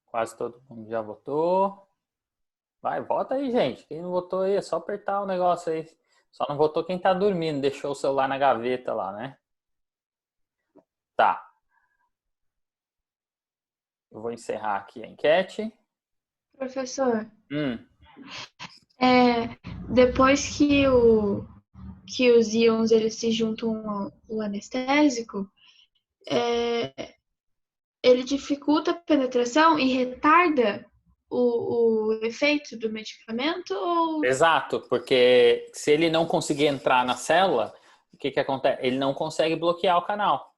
Quase todo mundo já votou. Vai, vota aí, gente. Quem não votou aí, é só apertar o negócio aí. Só não votou quem tá dormindo, deixou o celular na gaveta lá, né? Tá. Eu vou encerrar aqui a enquete. Professor, depois que os íons eles se juntam ao anestésico, ele dificulta a penetração e retarda o efeito do medicamento? Ou... Exato, porque se ele não conseguir entrar na célula, o que acontece? Ele não consegue bloquear o canal.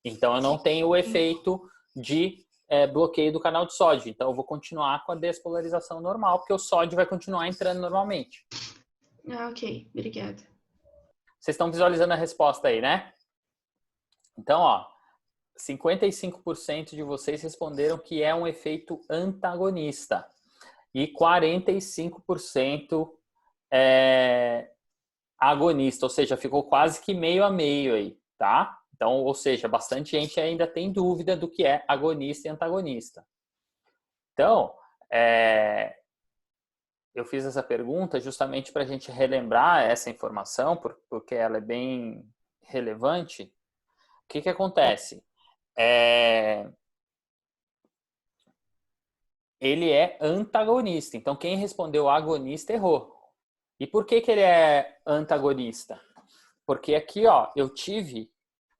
Então, eu não tenho o efeito de bloqueio do canal de sódio. Então, eu vou continuar com a despolarização normal, porque o sódio vai continuar entrando normalmente. Ah, ok. Obrigada. Vocês estão visualizando a resposta aí, né? Então, ó, 55% de vocês responderam que é um efeito antagonista. E 45% é agonista, ou seja, ficou quase que meio a meio aí, tá? Então, ou seja, bastante gente ainda tem dúvida do que é agonista e antagonista. Então, eu fiz essa pergunta justamente para a gente relembrar essa informação, porque ela é bem relevante. O que acontece? Ele é antagonista. Então, quem respondeu agonista errou. E por que ele é antagonista? Porque aqui, ó, eu tive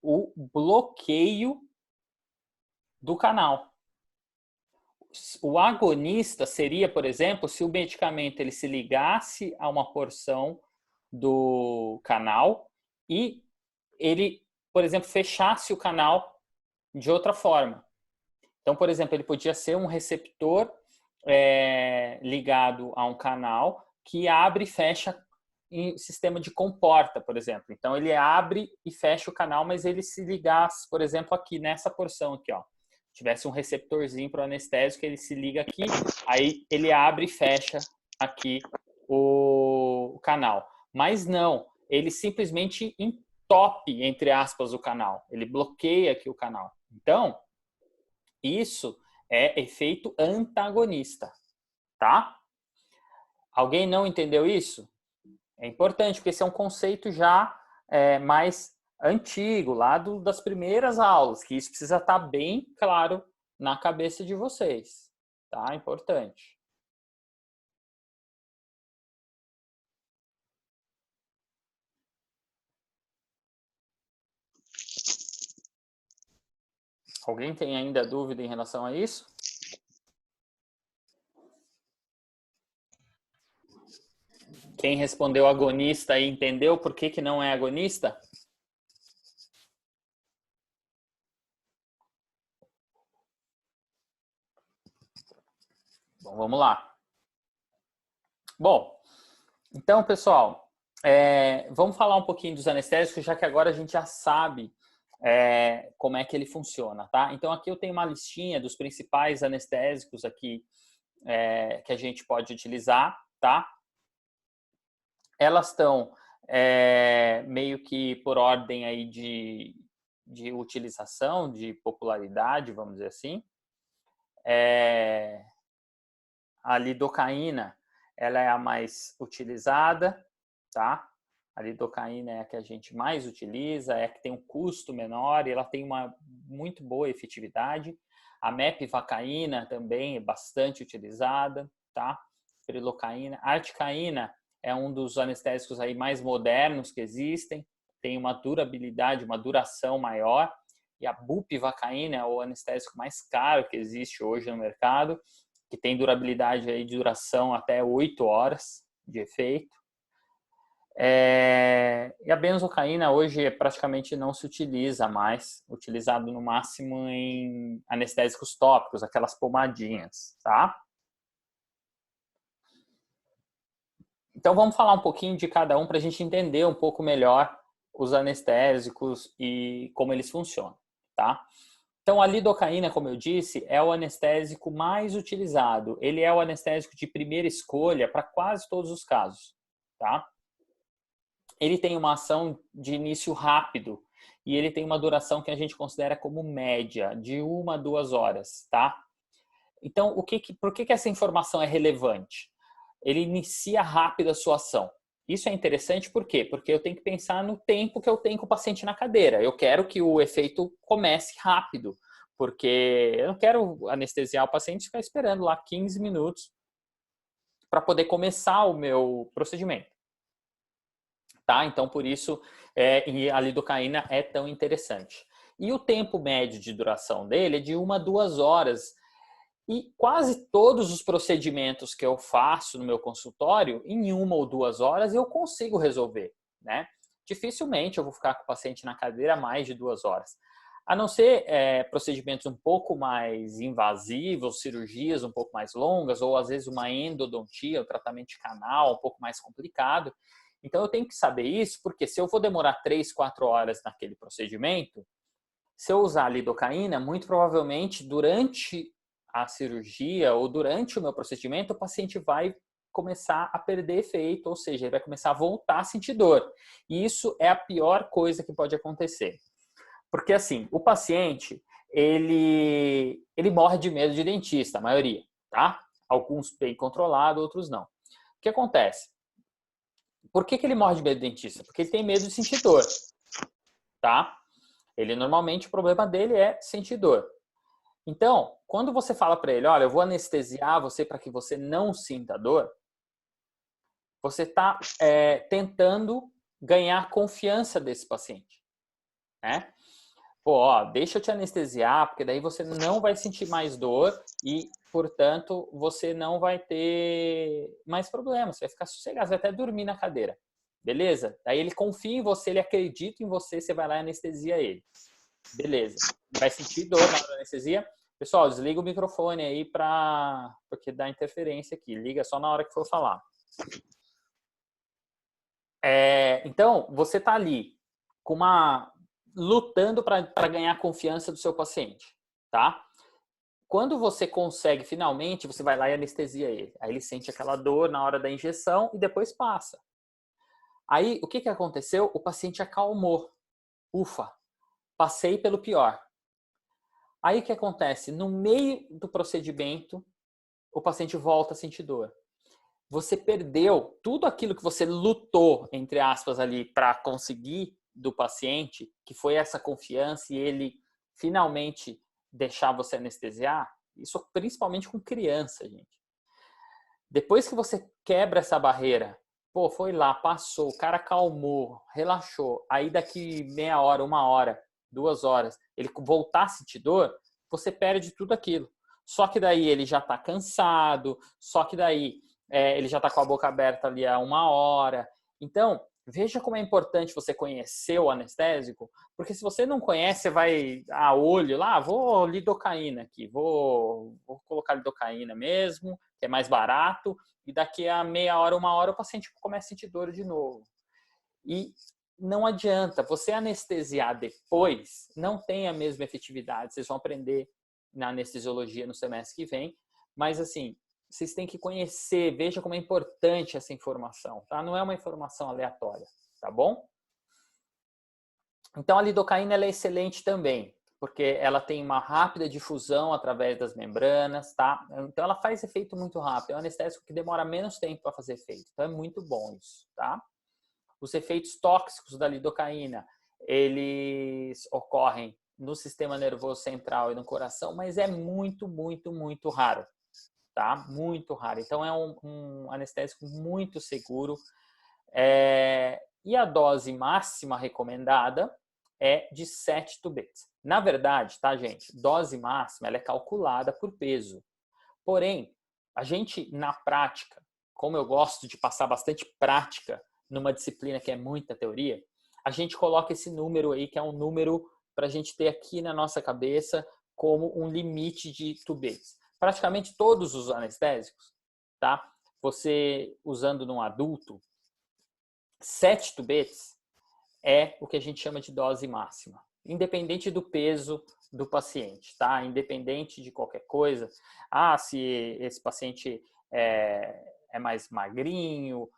o bloqueio do canal. O agonista seria, por exemplo, se o medicamento ele se ligasse a uma porção do canal e ele, por exemplo, fechasse o canal de outra forma. Então, por exemplo, ele podia ser um receptor ligado a um canal que abre e fecha em sistema de comporta, por exemplo. Então, ele abre e fecha o canal, mas ele se ligasse, por exemplo, aqui nessa porção aqui, ó. Tivesse um receptorzinho para o anestésico, ele se liga aqui, aí ele abre e fecha aqui o canal. Mas não, ele simplesmente entope, entre aspas, o canal. Ele bloqueia aqui o canal. Então, isso é efeito antagonista, tá? Alguém não entendeu isso? É importante, porque esse é um conceito já mais antigo, lá das primeiras aulas, que isso precisa estar bem claro na cabeça de vocês, tá? Importante. Alguém tem ainda dúvida em relação a isso? Quem respondeu agonista aí entendeu por que não é agonista? Bom, vamos lá. Bom, então, pessoal, vamos falar um pouquinho dos anestésicos, já que agora a gente já sabe como é que ele funciona, tá? Então, aqui eu tenho uma listinha dos principais anestésicos aqui que a gente pode utilizar, tá? Elas estão meio que por ordem aí de utilização, de popularidade, vamos dizer assim. A lidocaína, ela é a mais utilizada, tá? A lidocaína é a que a gente mais utiliza, é a que tem um custo menor e ela tem uma muito boa efetividade. A mepivacaína também é bastante utilizada, tá? Prilocaína. A articaína é um dos anestésicos aí mais modernos que existem, tem uma durabilidade, uma duração maior. E a bupivacaína é o anestésico mais caro que existe hoje no mercado, que tem durabilidade aí de duração até 8 horas de efeito. E a benzocaína hoje praticamente não se utiliza mais, utilizado no máximo em anestésicos tópicos, aquelas pomadinhas, tá? Então vamos falar um pouquinho de cada um para a gente entender um pouco melhor os anestésicos e como eles funcionam, tá? Então, a lidocaína, como eu disse, é o anestésico mais utilizado. Ele é o anestésico de primeira escolha para quase todos os casos, tá? Ele tem uma ação de início rápido e ele tem uma duração que a gente considera como média, de 1 a 2 horas, tá? Então, por que essa informação é relevante? Ele inicia rápido a sua ação. Isso é interessante por quê? Porque eu tenho que pensar no tempo que eu tenho com o paciente na cadeira. Eu quero que o efeito comece rápido, porque eu não quero anestesiar o paciente e ficar esperando lá 15 minutos para poder começar o meu procedimento. Tá? Então, por isso, a lidocaína é tão interessante. E o tempo médio de duração dele é de 1 a 2 horas. E quase todos os procedimentos que eu faço no meu consultório, em 1 ou 2 horas, eu consigo resolver, né? Dificilmente eu vou ficar com o paciente na cadeira mais de 2 horas. A não ser procedimentos um pouco mais invasivos, cirurgias um pouco mais longas, ou às vezes uma endodontia, um tratamento de canal um pouco mais complicado. Então eu tenho que saber isso, porque se eu vou demorar 3, 4 horas naquele procedimento, se eu usar a lidocaína, muito provavelmente durante a cirurgia ou durante o meu procedimento, o paciente vai começar a perder efeito, ou seja, ele vai começar a voltar a sentir dor. E isso é a pior coisa que pode acontecer. Porque assim, o paciente, ele morre de medo de dentista, a maioria, tá? Alguns bem controlados, outros não. O que acontece? Por que ele morre de medo do dentista? Porque ele tem medo de sentir dor, tá? Ele normalmente, o problema dele é sentir dor. Então, quando você fala para ele, olha, eu vou anestesiar você para que você não sinta dor, você está tentando ganhar confiança desse paciente, né? Pô, ó, deixa eu te anestesiar, porque daí você não vai sentir mais dor e, portanto, você não vai ter mais problemas, você vai ficar sossegado, você vai até dormir na cadeira, beleza? Daí ele confia em você, ele acredita em você, você vai lá e anestesia ele. Beleza. Vai sentir dor na hora da anestesia? Pessoal, desliga o microfone aí porque dá interferência aqui. Liga só na hora que for falar. Então, você está ali lutando para ganhar a confiança do seu paciente, tá? Quando você consegue, finalmente, você vai lá e anestesia ele. Aí ele sente aquela dor na hora da injeção e depois passa. Aí, o que aconteceu? O paciente acalmou. Ufa, passei pelo pior. Aí, o que acontece? No meio do procedimento, o paciente volta a sentir dor. Você perdeu tudo aquilo que você lutou, entre aspas, ali, para conseguir do paciente, que foi essa confiança e ele finalmente deixar você anestesiar. Isso principalmente com criança, gente. Depois que você quebra essa barreira, pô, foi lá, passou, o cara acalmou, relaxou, aí daqui meia hora, 1 hora, 2 horas, ele voltar a sentir dor, você perde tudo aquilo. Só que daí ele já está cansado, só que daí ele já está com a boca aberta ali há 1 hora. Então, veja como é importante você conhecer o anestésico, porque se você não conhece, você vai a olho lá, vou lidocaína aqui, vou colocar lidocaína mesmo, que é mais barato, e daqui a meia hora, 1 hora, o paciente começa a sentir dor de novo. E não adianta, você anestesiar depois não tem a mesma efetividade. Vocês vão aprender na anestesiologia no semestre que vem, mas assim, vocês têm que conhecer, veja como é importante essa informação, tá? Não é uma informação aleatória, tá bom? Então a lidocaína ela é excelente também, porque ela tem uma rápida difusão através das membranas, tá? Então ela faz efeito muito rápido, é um anestésico que demora menos tempo para fazer efeito, então é muito bom isso, tá? Os efeitos tóxicos da lidocaína, eles ocorrem no sistema nervoso central e no coração, mas é muito, muito, muito raro, tá? Muito raro. Então é um anestésico muito seguro. E a dose máxima recomendada é de 7 tubetes. Na verdade, tá, gente? Dose máxima ela é calculada por peso. Porém, a gente, na prática, como eu gosto de passar bastante prática numa disciplina que é muita teoria, a gente coloca esse número aí, que é um número para a gente ter aqui na nossa cabeça como um limite de tubetes. Praticamente todos os anestésicos, tá? Você usando num adulto, 7 tubetes é o que a gente chama de dose máxima, independente do peso do paciente, tá? Independente de qualquer coisa. Se esse paciente é mais magrinho,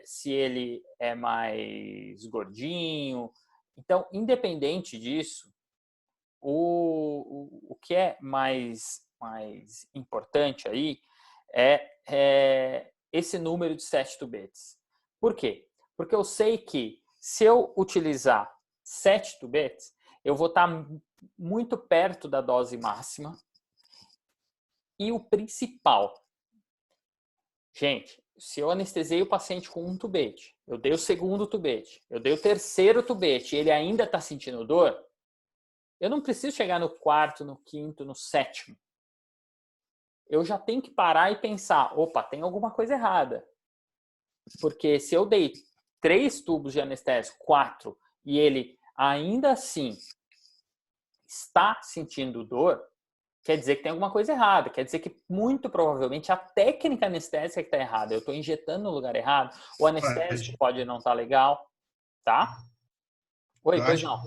se ele é mais gordinho. Então, independente disso, o que é mais importante aí é esse número de 7 tubetes. Por quê? Porque eu sei que se eu utilizar 7 tubetes, eu vou estar muito perto da dose máxima. E o principal, gente, se eu anestesiei o paciente com 1 tubete, eu dei o 2º tubete, eu dei o 3º tubete e ele ainda está sentindo dor, eu não preciso chegar no 4º, no 5º, no 7º. Eu já tenho que parar e pensar, opa, tem alguma coisa errada. Porque se eu dei 3 tubos de anestésico, 4, e ele ainda assim está sentindo dor, quer dizer que tem alguma coisa errada. Quer dizer que muito provavelmente a técnica anestésica que está errada. Eu estou injetando no lugar errado, o anestésico pode não estar legal, tá? Oi, pois não.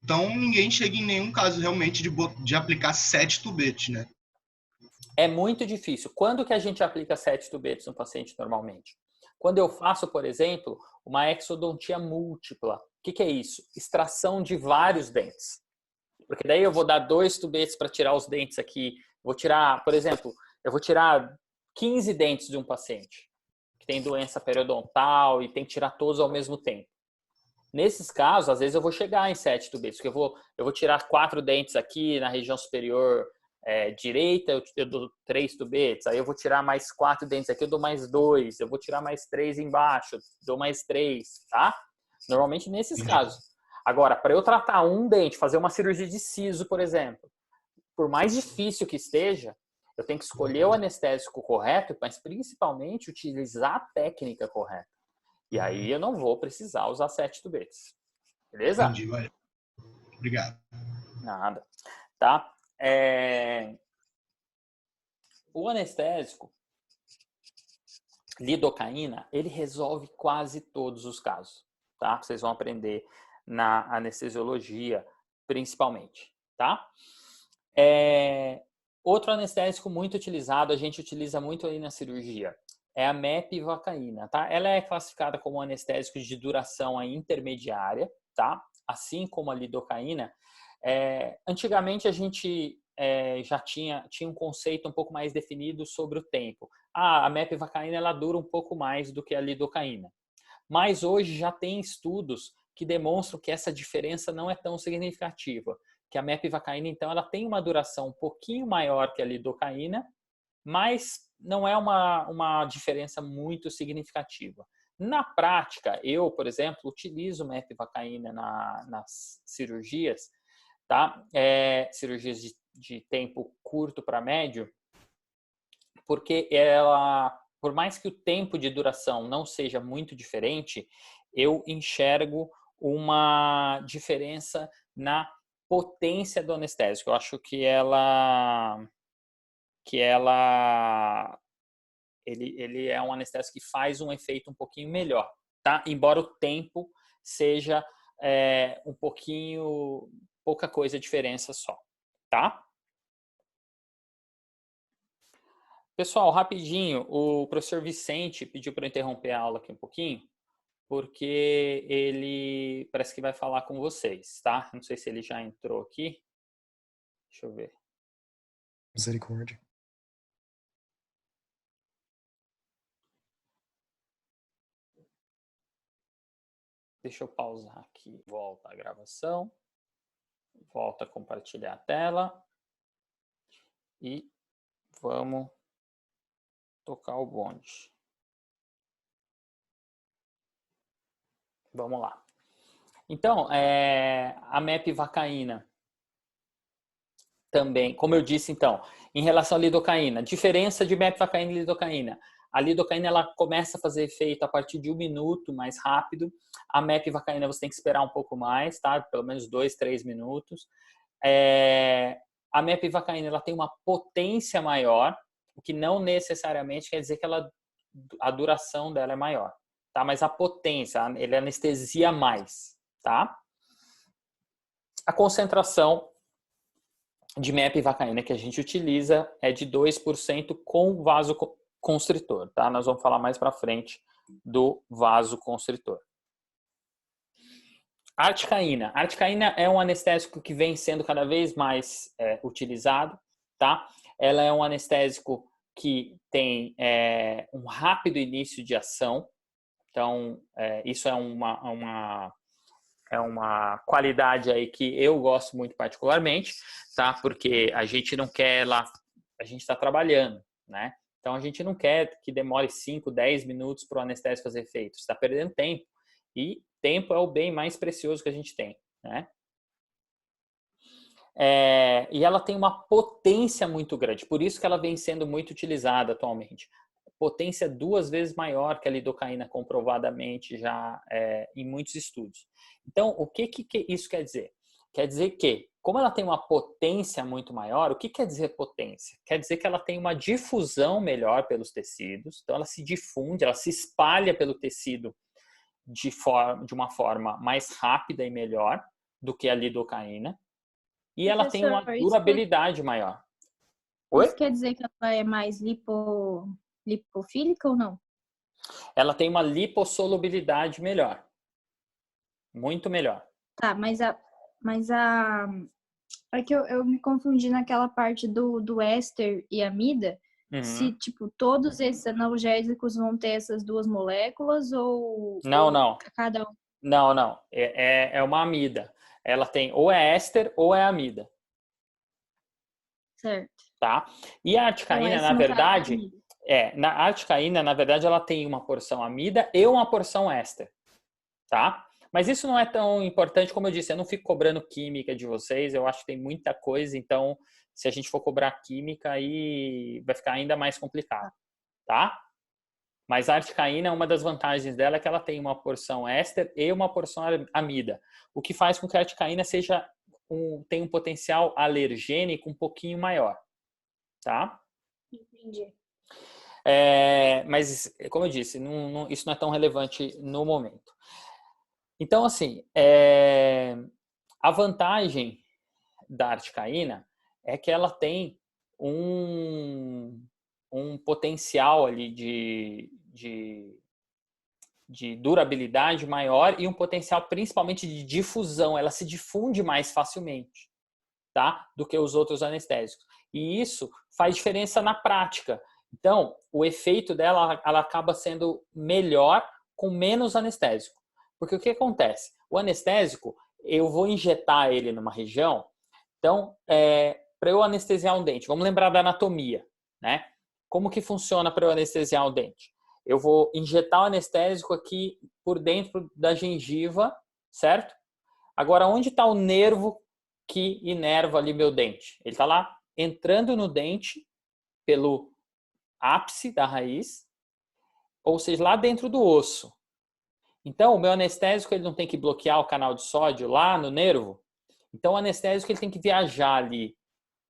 Então ninguém chega em nenhum caso realmente de aplicar 7 tubetes, né? É muito difícil. Quando que a gente aplica 7 tubetes no paciente normalmente? Quando eu faço, por exemplo, uma exodontia múltipla. O que é isso? Extração de vários dentes. Porque daí eu vou dar 2 tubetes para tirar os dentes aqui. Vou tirar, por exemplo, eu vou tirar 15 dentes de um paciente que tem doença periodontal e tem que tirar todos ao mesmo tempo. Nesses casos, às vezes eu vou chegar em 7 tubetes, porque eu vou tirar 4 dentes aqui na região superior direita, eu dou 3 tubetes, aí eu vou tirar mais 4 dentes aqui, eu dou mais 2, eu vou tirar mais 3 embaixo, dou mais 3, tá? Normalmente nesses casos. Agora, para eu tratar um dente, fazer uma cirurgia de siso, por exemplo, por mais difícil que esteja, eu tenho que escolher o anestésico correto, mas principalmente utilizar a técnica correta. E aí eu não vou precisar usar 7 tubetes. Beleza? Entendi, valeu. Obrigado. Nada. Tá? O anestésico lidocaína, ele resolve quase todos os casos. Tá? Vocês vão aprender na anestesiologia, principalmente. Tá? Outro anestésico muito utilizado, a gente utiliza muito aí na cirurgia, é a mepivacaína, tá? Ela é classificada como um anestésico de duração aí intermediária, tá? Assim como a lidocaína. Antigamente a gente já tinha um conceito um pouco mais definido sobre o tempo. A mepivacaína ela dura um pouco mais do que a lidocaína. Mas hoje já tem estudos que demonstram que essa diferença não é tão significativa. Que a mepivacaína, então, ela tem uma duração um pouquinho maior que a lidocaína, mas não é uma diferença muito significativa. Na prática, eu, por exemplo, utilizo mepivacaína nas cirurgias, tá? Cirurgias de tempo curto para médio, porque ela, por mais que o tempo de duração não seja muito diferente, eu enxergo uma diferença na potência do anestésico. Eu acho que ele é um anestésico que faz um efeito um pouquinho melhor, tá? Embora o tempo seja um pouquinho, pouca coisa, diferença só, tá? Pessoal, rapidinho, o professor Vicente pediu para eu interromper a aula aqui um pouquinho, porque ele parece que vai falar com vocês, tá? Não sei se ele já entrou aqui. Deixa eu ver. Misericórdia. Deixa eu pausar aqui. Volta a gravação. Volta a compartilhar a tela. E vamos tocar o bonde. Vamos lá. Então, a mepivacaína também, como eu disse, então, em relação à lidocaína, diferença de mepivacaína e lidocaína. A lidocaína ela começa a fazer efeito a partir de 1 minuto, mais rápido. A mepivacaína você tem que esperar um pouco mais, tá? Pelo menos 2, 3 minutos. A mepivacaína ela tem uma potência maior, o que não necessariamente quer dizer que a duração dela é maior, tá? Mas a potência, ele anestesia mais, tá? A concentração de mepivacaína que a gente utiliza é de 2% com vasoconstritor, tá? Nós vamos falar mais para frente do vasoconstritor. Articaína. Articaína é um anestésico que vem sendo cada vez mais utilizado, tá? Ela é um anestésico que tem um rápido início de ação. Então, isso é uma qualidade aí que eu gosto muito particularmente, tá? Porque a gente não quer a gente está trabalhando, né? Então, a gente não quer que demore 5, 10 minutos para o anestésico fazer efeito. Você está perdendo tempo. E tempo é o bem mais precioso que a gente tem, né? E ela tem uma potência muito grande, por isso que ela vem sendo muito utilizada atualmente. Potência 2 vezes maior que a lidocaína, comprovadamente já em muitos estudos. Então, o que isso quer dizer? Quer dizer que, como ela tem uma potência muito maior, o que quer dizer potência? Quer dizer que ela tem uma difusão melhor pelos tecidos, então ela se difunde, ela se espalha pelo tecido de uma forma mais rápida e melhor do que a lidocaína. E ela tem uma durabilidade maior. Oi? Isso quer dizer que ela é mais lipofílica ou não? Ela tem uma lipossolubilidade melhor. Muito melhor. Tá, mas é que eu me confundi naquela parte do éster e amida, Se, tipo, todos esses analgésicos vão ter essas duas moléculas ou Não. cada um? Não. É uma amida. Ela tem ou é éster ou é amida. Certo. Tá? E a Então, articaína, esse na no caso é verdade, amida. na articaína, na verdade, ela tem uma porção amida e uma porção éster. Tá? Mas isso não é tão importante, como eu disse, eu não fico cobrando química de vocês, eu acho que tem muita coisa, então se a gente for cobrar química, aí vai ficar ainda mais complicado, tá? Mas a articaína, uma das vantagens dela é que ela tem uma porção éster e uma porção amida, o que faz com que a articaína tenha um potencial alergênico um pouquinho maior, tá? Entendi. Mas, como eu disse, isso não é tão relevante no momento. Então, assim, a vantagem da articaína é que ela tem um potencial ali de durabilidade maior e um potencial principalmente de difusão. Ela se difunde mais facilmente, tá? Do que os outros anestésicos. E isso faz diferença na prática. Então, o efeito dela ela acaba sendo melhor com menos anestésico. Porque o que acontece? O anestésico, eu vou injetar ele numa região. Então, para eu anestesiar um dente, vamos lembrar da anatomia, né? Como que funciona para eu anestesiar um dente? Eu vou injetar o anestésico aqui por dentro da gengiva, certo? Agora, onde está o nervo que inerva ali meu dente? Ele está lá entrando no dente pelo ápice da raiz, ou seja, lá dentro do osso. Então, o meu anestésico ele não tem que bloquear o canal de sódio lá no nervo. Então, o anestésico ele tem que viajar ali,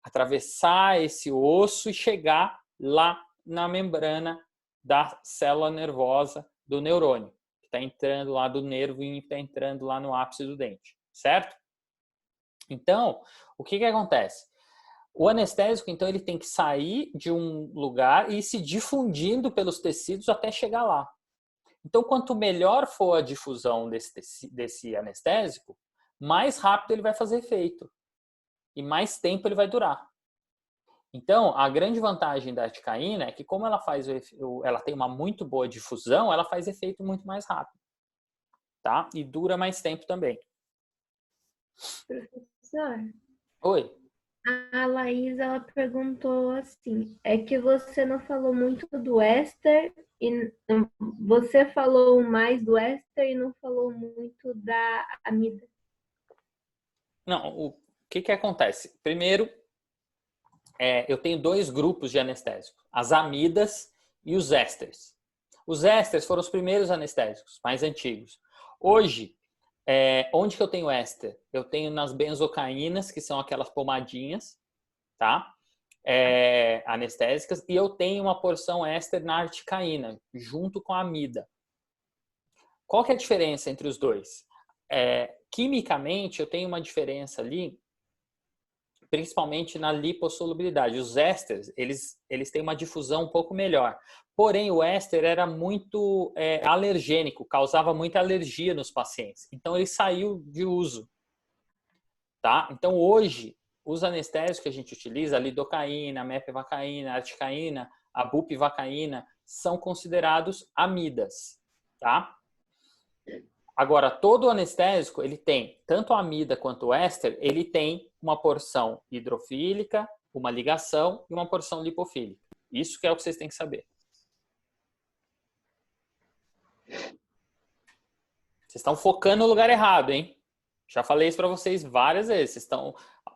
atravessar esse osso e chegar lá na membrana da célula nervosa do neurônio, que está entrando lá do nervo e está entrando lá no ápice do dente, certo? Então, o que acontece? O anestésico, então, ele tem que sair de um lugar e ir se difundindo pelos tecidos até chegar lá. Então, quanto melhor for a difusão desse anestésico, mais rápido ele vai fazer efeito e mais tempo ele vai durar. Então, a grande vantagem da articaína é que como ela tem uma muito boa difusão, ela faz efeito muito mais rápido, tá? E dura mais tempo também. Professor, Oi. a Laís, ela perguntou assim, é que você não falou muito do éster, e você falou mais do éster e não falou muito da amida. Não, o que acontece? Primeiro, eu tenho dois grupos de anestésico, as amidas e os ésteres. Os ésteres foram os primeiros anestésicos, mais antigos. Hoje, onde que eu tenho éster? Eu tenho nas benzocaínas, que são aquelas pomadinhas, tá? Anestésicas, e eu tenho uma porção éster na articaína, junto com a amida. Qual que é a diferença entre os dois? Quimicamente, eu tenho uma diferença ali, principalmente na lipossolubilidade. Os ésteres, eles têm uma difusão um pouco melhor. Porém, o éster era muito alergênico, causava muita alergia nos pacientes. Então, ele saiu de uso. Tá? Então, hoje, os anestésicos que a gente utiliza, a lidocaína, a mepivacaína, a articaína, a bupivacaína, são considerados amidas. Tá? Agora, todo anestésico, ele tem, tanto a amida quanto o éster, ele tem uma porção hidrofílica, uma ligação e uma porção lipofílica. Isso que é o que vocês têm que saber. Vocês estão focando no lugar errado, hein? Já falei isso para vocês várias vezes.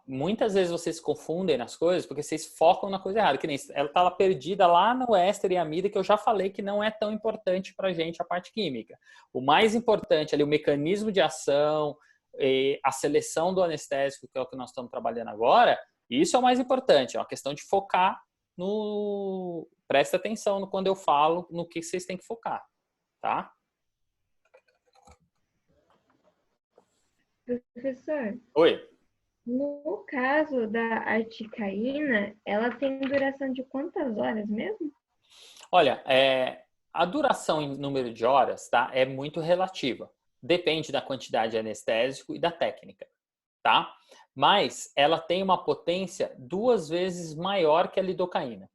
Muitas vezes vocês se confundem nas coisas porque vocês focam na coisa errada. Que nem ela está lá perdida lá no éster e amida, que eu já falei que não é tão importante para a gente a parte química. O mais importante ali, o mecanismo de ação, a seleção do anestésico, que é o que nós estamos trabalhando agora, isso é o mais importante. É uma questão de focar no... Presta atenção quando eu falo no que vocês têm que focar, tá? Professor, Oi. no caso da articaína, ela tem duração de quantas horas mesmo? Olha, a duração em número de horas, tá, é muito relativa. Depende da quantidade de anestésico e da técnica, tá? Mas ela tem uma potência 2 vezes maior que a lidocaína.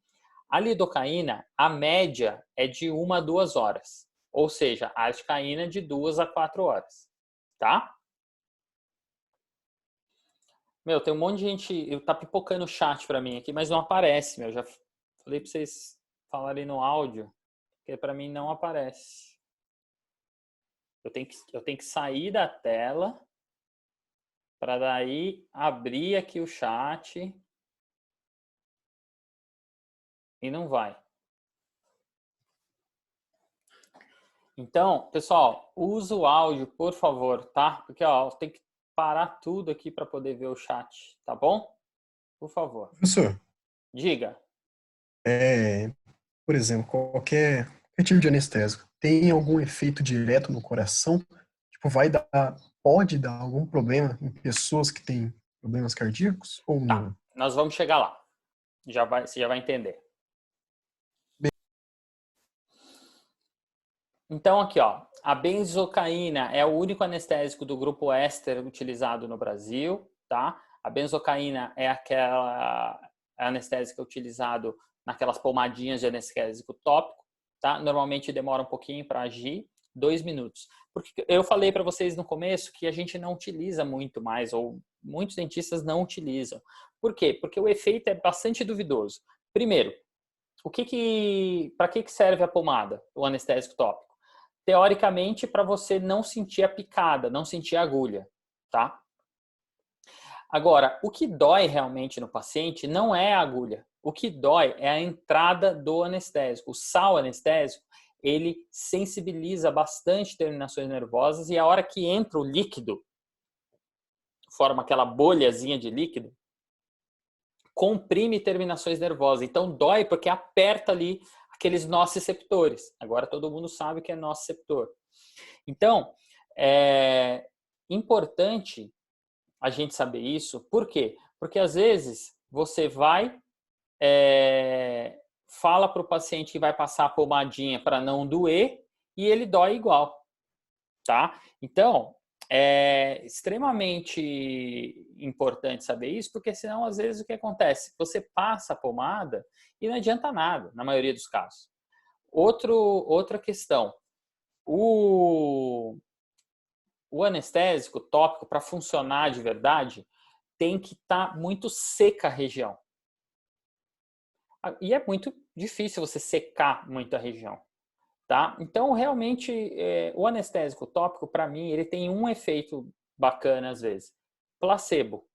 A lidocaína, a média é de 1 a 2 horas. Ou seja, a articaína de 2 a 4 horas. Tá? Meu, tem um monte de gente... Tá pipocando o chat pra mim aqui, mas não aparece, meu. Já falei pra vocês falarem no áudio, porque pra mim não aparece. Eu tenho que sair da tela para daí abrir aqui o chat e não vai. Então, pessoal, usa o áudio, por favor, tá? Porque ó, tem que parar tudo aqui para poder ver o chat, tá bom? Por favor. Professor, Diga. por exemplo, qualquer tipo de anestésico tem algum efeito direto no coração? Tipo, pode dar algum problema em pessoas que têm problemas cardíacos ou Tá, não? nós vamos chegar lá. Você já vai entender. Então, aqui, ó, a benzocaína é o único anestésico do grupo éster utilizado no Brasil, tá? A benzocaína é aquela anestésica utilizado naquelas pomadinhas de anestésico tópico, tá? Normalmente demora um pouquinho para agir, 2 minutos. Porque eu falei para vocês no começo que a gente não utiliza muito mais, ou muitos dentistas não utilizam. Por quê? Porque o efeito é bastante duvidoso. Primeiro, para que serve a pomada, o anestésico tópico? Teoricamente, para você não sentir a picada, não sentir a agulha, tá? Agora, o que dói realmente no paciente não é a agulha. O que dói é a entrada do anestésico. O sal anestésico, ele sensibiliza bastante terminações nervosas e a hora que entra o líquido, forma aquela bolhazinha de líquido, comprime terminações nervosas. Então, dói porque aperta ali aqueles nociceptores. Agora todo mundo sabe o que é nociceptor. Então, é importante a gente saber isso. Por quê? Porque às vezes você fala para o paciente que vai passar a pomadinha para não doer e ele dói igual, tá? Então, é extremamente importante saber isso, porque senão, às vezes, o que acontece? Você passa a pomada e não adianta nada, na maioria dos casos. Outra questão. O anestésico tópico, para funcionar de verdade, tem que estar muito seca a região. E é muito difícil você secar muito a região. Tá? Então, realmente, o anestésico tópico, para mim, ele tem um efeito bacana às vezes. Placebo.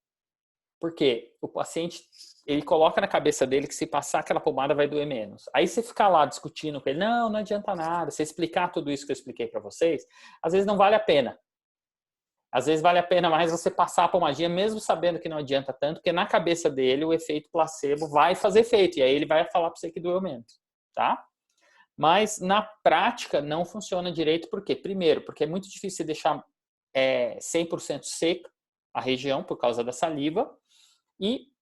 Porque o paciente, ele coloca na cabeça dele que se passar aquela pomada vai doer menos. Aí você fica lá discutindo com ele, não adianta nada. Você explicar tudo isso que eu expliquei para vocês, às vezes não vale a pena. Às vezes vale a pena mais você passar a pomadinha, mesmo sabendo que não adianta tanto, porque na cabeça dele o efeito placebo vai fazer efeito. E aí ele vai falar para você que doeu menos. Tá? Mas na prática não funciona direito, por quê? Primeiro, porque é muito difícil deixar 100% seca a região por causa da saliva e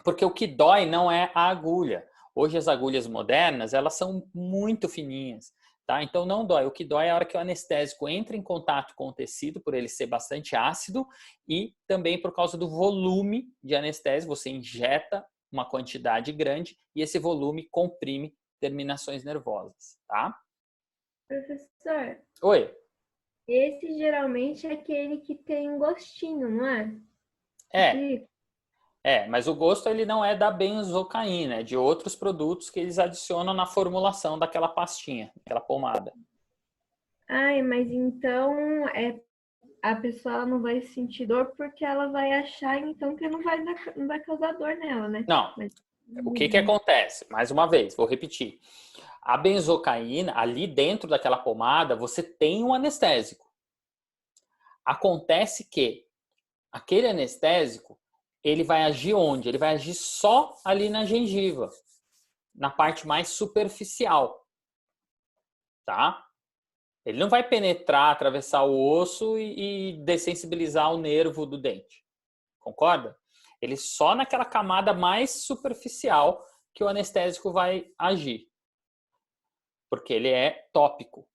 porque o que dói não é a agulha. Hoje as agulhas modernas, elas são muito fininhas, tá? Então não dói. O que dói é a hora que o anestésico entra em contato com o tecido, por ele ser bastante ácido e também por causa do volume de anestésico. Você injeta uma quantidade grande e esse volume comprime terminações nervosas, tá? Professor, Oi. esse geralmente é aquele que tem um gostinho, não é? Mas o gosto ele não é da benzocaína, é de outros produtos que eles adicionam na formulação daquela pastinha, daquela pomada. Ai, mas então a pessoa não vai sentir dor porque ela vai achar então que não vai causar dor nela, né? Não. O que acontece? Mais uma vez, vou repetir. A benzocaína, ali dentro daquela pomada, você tem um anestésico. Acontece que aquele anestésico, ele vai agir onde? Ele vai agir só ali na gengiva, na parte mais superficial, tá? Ele não vai penetrar, atravessar o osso e dessensibilizar o nervo do dente. Concorda? Ele só naquela camada mais superficial que o anestésico vai agir. Porque ele é tópico.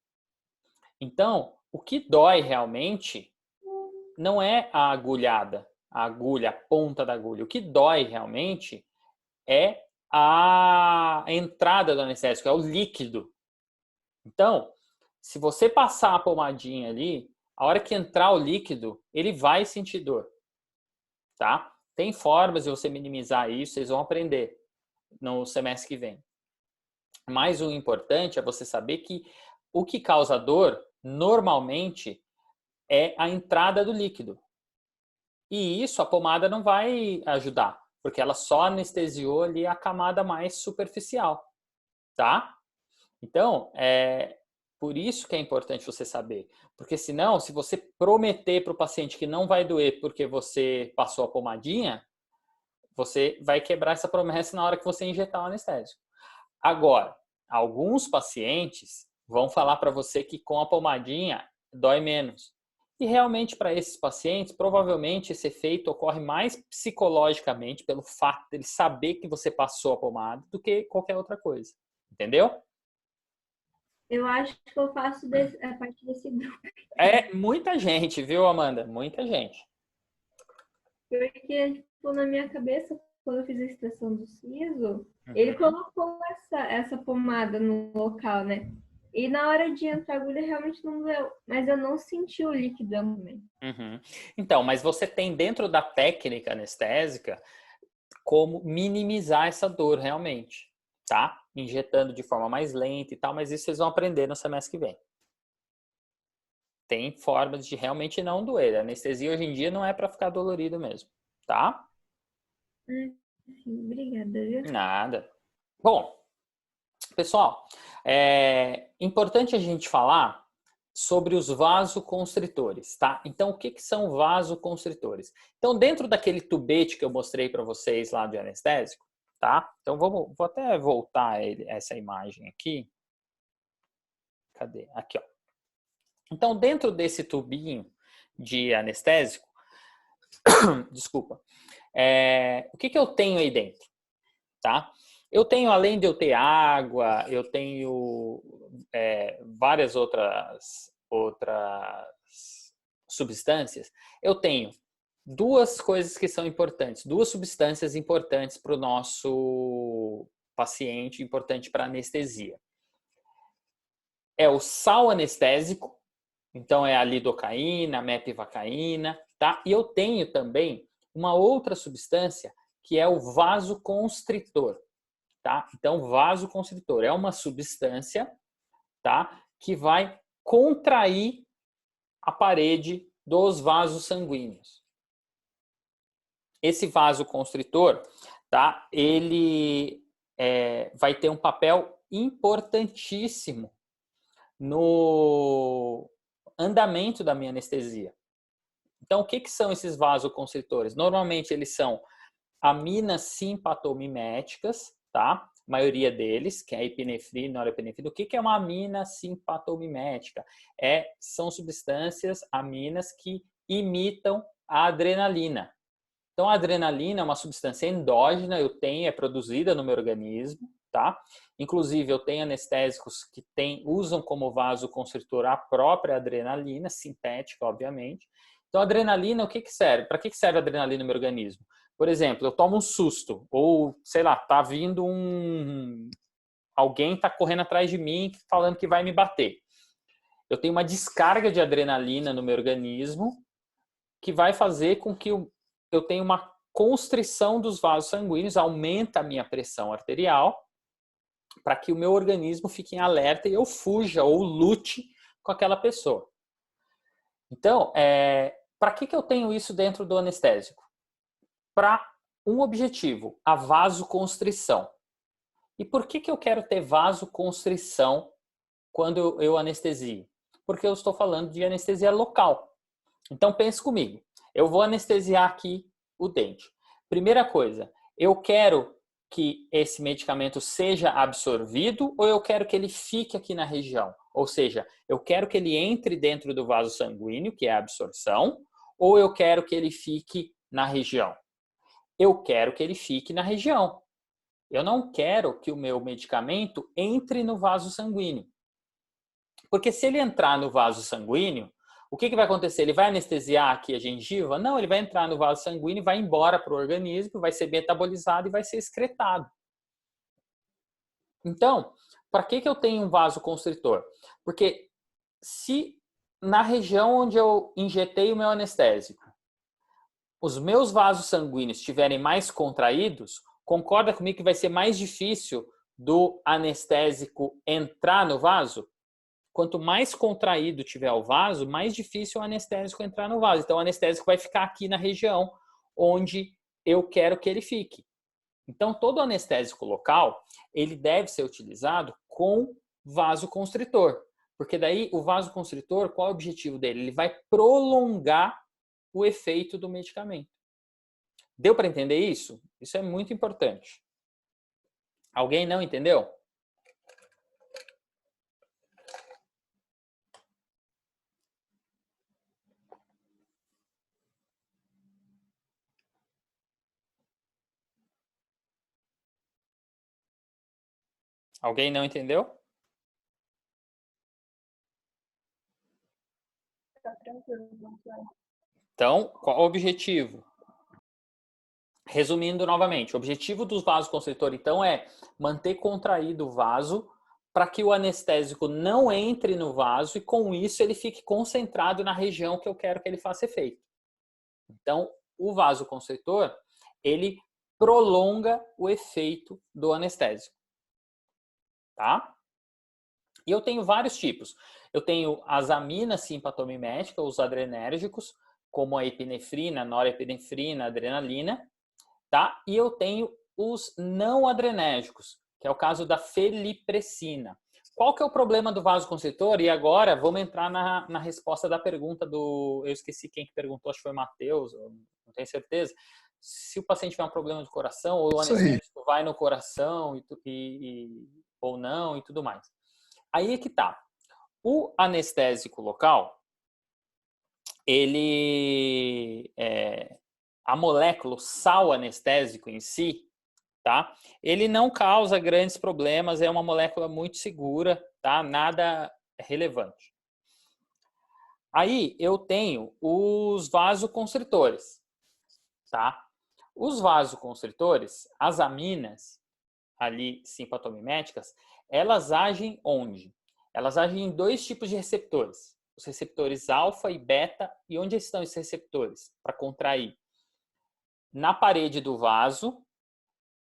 Então, o que dói realmente não é a agulhada, a agulha, a ponta da agulha. O que dói realmente é a entrada do anestésico, é o líquido. Então, se você passar a pomadinha ali, a hora que entrar o líquido, ele vai sentir dor, tá? Tem formas de você minimizar isso, vocês vão aprender no semestre que vem. Mas o importante é você saber que o que causa dor, normalmente, é a entrada do líquido. E isso a pomada não vai ajudar, porque ela só anestesiou ali a camada mais superficial, tá? Então, por isso que é importante você saber. Porque senão, se você prometer para o paciente que não vai doer porque você passou a pomadinha, você vai quebrar essa promessa na hora que você injetar o anestésico. Agora, alguns pacientes vão falar para você que com a pomadinha dói menos. E realmente para esses pacientes, provavelmente esse efeito ocorre mais psicologicamente pelo fato de ele saber que você passou a pomada do que qualquer outra coisa. Entendeu? Eu acho que eu faço a parte desse grupo. É muita gente, viu, Amanda? Muita gente. Porque, tipo, na minha cabeça, quando eu fiz a extração do siso, ele colocou essa pomada no local, né? E na hora de entrar a agulha, realmente não doeu. Mas eu não senti o líquido também. Então, mas você tem dentro da técnica anestésica como minimizar essa dor realmente, tá? Injetando de forma mais lenta e tal, mas isso vocês vão aprender no semestre que vem. Tem formas de realmente não doer. A anestesia hoje em dia não é para ficar dolorido mesmo, tá? Sim, obrigada, viu? Nada. Bom, pessoal, é importante a gente falar sobre os vasoconstritores, tá? Então, o que são vasoconstritores? Então, dentro daquele tubete que eu mostrei para vocês lá de anestésico, tá? Então, vou até voltar essa imagem aqui. Cadê? Aqui, ó. Então, dentro desse tubinho de anestésico, desculpa, o que eu tenho aí dentro, tá? Eu tenho, além de eu ter água, eu tenho várias outras substâncias. Eu tenho duas coisas que são importantes, duas substâncias importantes para o nosso paciente, importante para anestesia. É o sal anestésico, então é a lidocaína, a mepivacaína, tá? E eu tenho também uma outra substância que é o vasoconstritor, tá? Então, vasoconstritor é uma substância, tá? Que vai contrair a parede dos vasos sanguíneos. Esse vasoconstritor, tá? Ele vai ter um papel importantíssimo no andamento da minha anestesia. Então, o que são esses vasoconstritores? Normalmente, eles são aminas simpatomiméticas, tá? A maioria deles, que é a epinefrina e norepinefrina. O que é uma amina simpatomimética? São substâncias, aminas que imitam a adrenalina. Então, a adrenalina é uma substância endógena, é produzida no meu organismo, tá? Inclusive, eu tenho anestésicos que usam como vasoconstritor a própria adrenalina, sintética, obviamente. Então, a adrenalina, o que serve? Para que serve a adrenalina no meu organismo? Por exemplo, eu tomo um susto, ou, sei lá, tá vindo alguém tá correndo atrás de mim falando que vai me bater. Eu tenho uma descarga de adrenalina no meu organismo que vai fazer com que eu tenha uma constrição dos vasos sanguíneos, aumenta a minha pressão arterial, para que o meu organismo fique em alerta e eu fuja ou lute com aquela pessoa. Então, para que eu tenho isso dentro do anestésico? Para um objetivo, a vasoconstrição. E por que eu quero ter vasoconstrição quando eu anestesio? Porque eu estou falando de anestesia local. Então, pense comigo. Eu vou anestesiar aqui o dente. Primeira coisa, eu quero que esse medicamento seja absorvido ou eu quero que ele fique aqui na região? Ou seja, eu quero que ele entre dentro do vaso sanguíneo, que é a absorção, ou eu quero que ele fique na região? Eu quero que ele fique na região. Eu não quero que o meu medicamento entre no vaso sanguíneo. Porque se ele entrar no vaso sanguíneo, o que vai acontecer? Ele vai anestesiar aqui a gengiva? Não, ele vai entrar no vaso sanguíneo, vai embora para o organismo, vai ser metabolizado e vai ser excretado. Então, para que eu tenho um vasoconstritor? Porque se na região onde eu injetei o meu anestésico, os meus vasos sanguíneos estiverem mais contraídos, concorda comigo que vai ser mais difícil do anestésico entrar no vaso? Quanto mais contraído tiver o vaso, mais difícil o anestésico entrar no vaso. Então, o anestésico vai ficar aqui na região onde eu quero que ele fique. Então, todo anestésico local, ele deve ser utilizado com vasoconstritor. Porque daí, o vasoconstritor, qual é o objetivo dele? Ele vai prolongar o efeito do medicamento. Deu para entender isso? Isso é muito importante. Alguém não entendeu? Alguém não entendeu? Então, qual é o objetivo? Resumindo novamente, o objetivo dos vasoconstritor, então, é manter contraído o vaso para que o anestésico não entre no vaso e, com isso, ele fique concentrado na região que eu quero que ele faça efeito. Então, o vasoconstritor, ele prolonga o efeito do anestésico. Tá? E eu tenho vários tipos. Eu tenho as aminas simpatomiméticas, os adrenérgicos, como a epinefrina, norepinefrina, adrenalina, tá? E eu tenho os não adrenérgicos, que é o caso da felipressina. Qual que é o problema do vasoconstritor? E agora vamos entrar na resposta da pergunta do... Eu esqueci quem que perguntou, acho que foi o Matheus, não tenho certeza. Se o paciente tiver um problema de coração, ou o anestésico vai no coração ou não e tudo mais. Aí é que tá. O anestésico local, ele... a molécula, o sal anestésico em si, tá? Ele não causa grandes problemas, é uma molécula muito segura, tá? Nada relevante. Aí eu tenho os vasoconstritores, tá? Os vasoconstritores, as aminas ali simpatomiméticas, elas agem onde? Elas agem em dois tipos de receptores. Os receptores alfa e beta. E onde estão esses receptores para contrair? Na parede do vaso,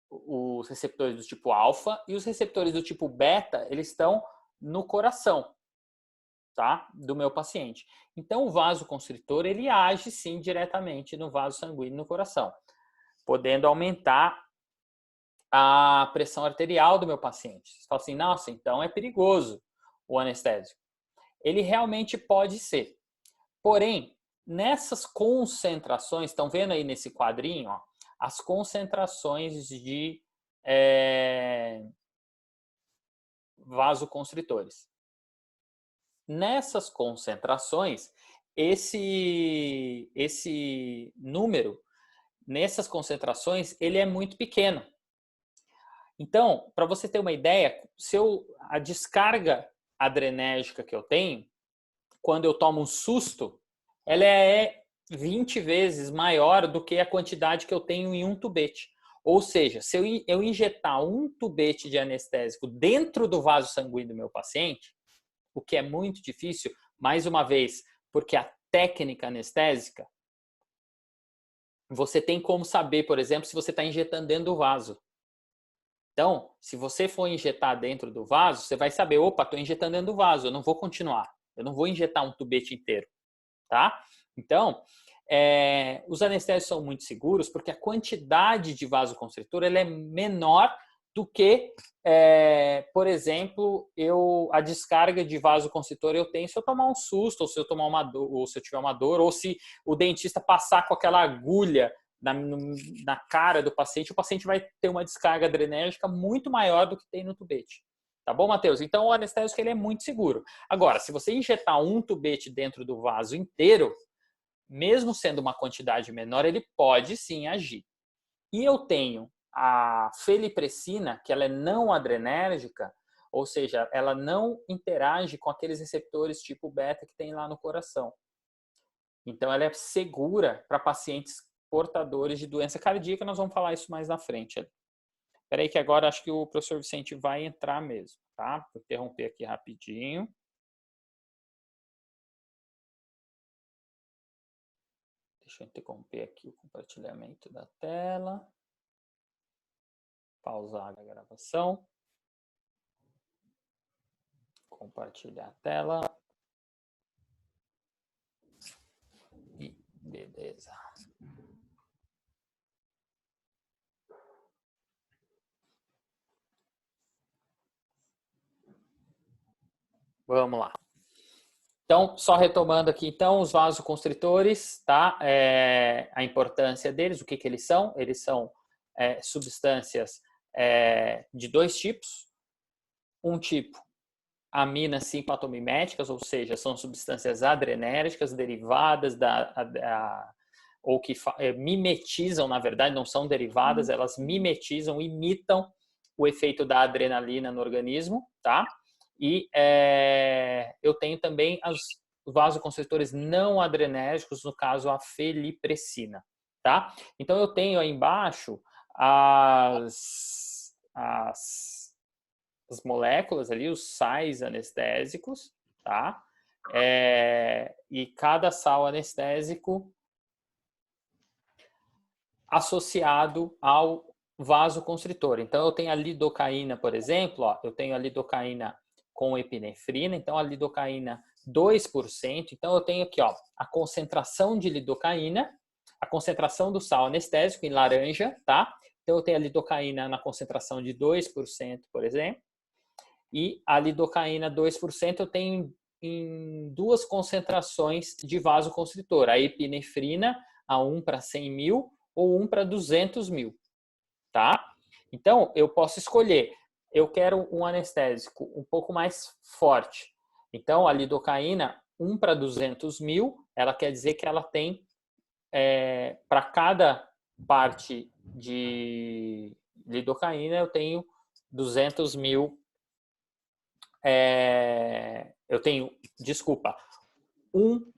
os receptores do tipo alfa, e os receptores do tipo beta, eles estão no coração, tá? Do meu paciente. Então, o vasoconstritor, ele age sim diretamente no vaso sanguíneo no coração, podendo aumentar a pressão arterial do meu paciente. Você fala assim, nossa, então é perigoso o anestésico. Ele realmente pode ser. Porém, nessas concentrações, estão vendo aí nesse quadrinho, ó, as concentrações de vasoconstritores. Nessas concentrações, esse número, nessas concentrações, ele é muito pequeno. Então, para você ter uma ideia, a descarga adrenérgica que eu tenho, quando eu tomo um susto, ela é 20 vezes maior do que a quantidade que eu tenho em um tubete. Ou seja, se eu injetar um tubete de anestésico dentro do vaso sanguíneo do meu paciente, o que é muito difícil, mais uma vez, porque a técnica anestésica, você tem como saber, por exemplo, se você está injetando dentro do vaso. Então, se você for injetar dentro do vaso, você vai saber, opa, estou injetando dentro do vaso, eu não vou continuar. Eu não vou injetar um tubete inteiro, tá? Então, os anestésicos são muito seguros porque a quantidade de vasoconstritor ela é menor do que, por exemplo, a descarga de vasoconstritor eu tenho se eu tomar um susto, ou se eu tomar ou se eu tiver uma dor, ou se o dentista passar com aquela agulha na cara do paciente, o paciente vai ter uma descarga adrenérgica muito maior do que tem no tubete. Tá bom, Matheus? Então, o anestésico ele é muito seguro. Agora, se você injetar um tubete dentro do vaso inteiro, mesmo sendo uma quantidade menor, ele pode sim agir. E eu tenho a felipressina, que ela é não adrenérgica, ou seja, ela não interage com aqueles receptores tipo beta que tem lá no coração. Então, ela é segura para pacientes portadores de doença cardíaca. Nós vamos falar isso mais na frente. Espera aí que agora acho que o professor Vicente vai entrar mesmo, tá? Vou interromper aqui rapidinho. Deixa eu interromper aqui o compartilhamento da tela. Pausar a gravação. Compartilhar a tela. E beleza. Vamos lá. Então, só retomando aqui, então, os vasoconstritores, tá? A importância deles, o que que eles são? Eles são substâncias de dois tipos. Um tipo, aminas simpatomiméticas, ou seja, são substâncias adrenérgicas derivadas ou que mimetizam, na verdade, não são derivadas, elas mimetizam, imitam o efeito da adrenalina no organismo, tá? E eu tenho também os vasoconstritores não adrenérgicos, no caso a felipressina, tá? Então eu tenho aí embaixo as moléculas ali, os sais anestésicos, tá? E cada sal anestésico associado ao vasoconstritor. Então eu tenho a lidocaína, por exemplo, ó, eu tenho a lidocaína com epinefrina, então a lidocaína 2%, então eu tenho aqui, ó, a concentração de lidocaína, a concentração do sal anestésico em laranja, tá? Então eu tenho a lidocaína na concentração de 2%, por exemplo, e a lidocaína 2% eu tenho em duas concentrações de vasoconstritor, a epinefrina a 1 para 100 mil ou 1 para 200 mil, tá? Então eu posso escolher. Eu quero um anestésico um pouco mais forte. Então, a lidocaína, 1 para 200 mil, ela quer dizer que ela tem, para cada parte de lidocaína, eu tenho 200 mil,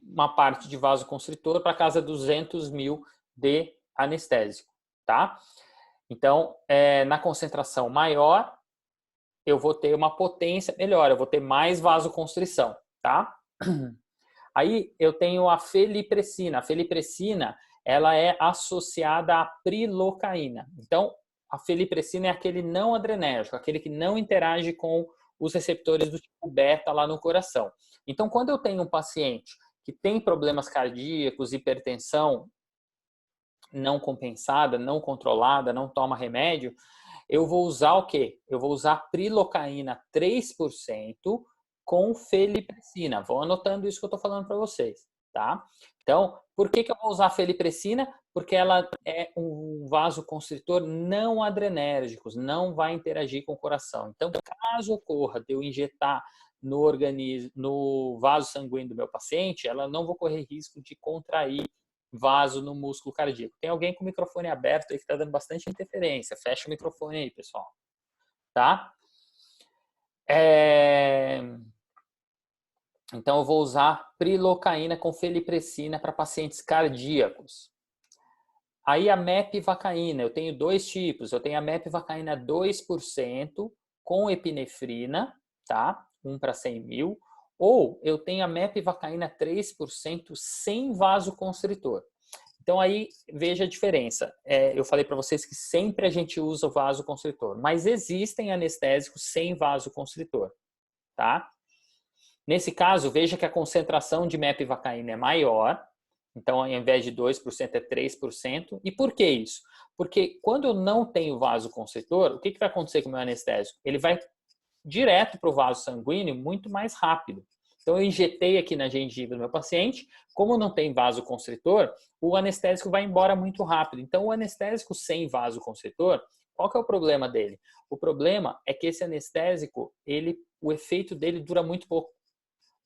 uma parte de vasoconstritor para cada 200 mil de anestésico, tá? Então, na concentração maior, eu vou ter uma potência melhor, eu vou ter mais vasoconstrição, tá? Aí eu tenho a felipressina. A felipressina, ela é associada à prilocaína. Então, a felipressina é aquele não adrenérgico, aquele que não interage com os receptores do tipo beta lá no coração. Então, quando eu tenho um paciente que tem problemas cardíacos, hipertensão não compensada, não controlada, não toma remédio, eu vou usar o quê? Eu vou usar prilocaína 3% com felipressina. Vou anotando isso que eu estou falando para vocês, tá? Então, por que eu vou usar felipressina? Porque ela é um vasoconstritor não adrenérgico, não vai interagir com o coração. Então, caso ocorra de eu injetar no organismo, no vaso sanguíneo do meu paciente, ela não vou correr risco de contrair vaso no músculo cardíaco. Tem alguém com o microfone aberto aí que está dando bastante interferência. Fecha o microfone aí, pessoal. Tá? Então, eu vou usar prilocaína com felipressina para pacientes cardíacos. Aí a mepivacaína, eu tenho dois tipos. Eu tenho a mepivacaína 2% com epinefrina, tá? 1 para 100 mil. Ou eu tenho a mepivacaína 3% sem vasoconstritor. Então aí veja a diferença. Eu falei para vocês que sempre a gente usa o vasoconstritor, mas existem anestésicos sem vasoconstritor, tá? Nesse caso, veja que a concentração de mepivacaína é maior. Então, ao invés de 2%, é 3%. E por que isso? Porque quando eu não tenho vasoconstritor, o que vai acontecer com o meu anestésico? Ele vai direto para o vaso sanguíneo muito mais rápido. Então, eu injetei aqui na gengiva do meu paciente, como não tem vasoconstritor, o anestésico vai embora muito rápido. Então, o anestésico sem vasoconstritor, qual que é o problema dele? O problema é que esse anestésico, o efeito dele dura muito pouco,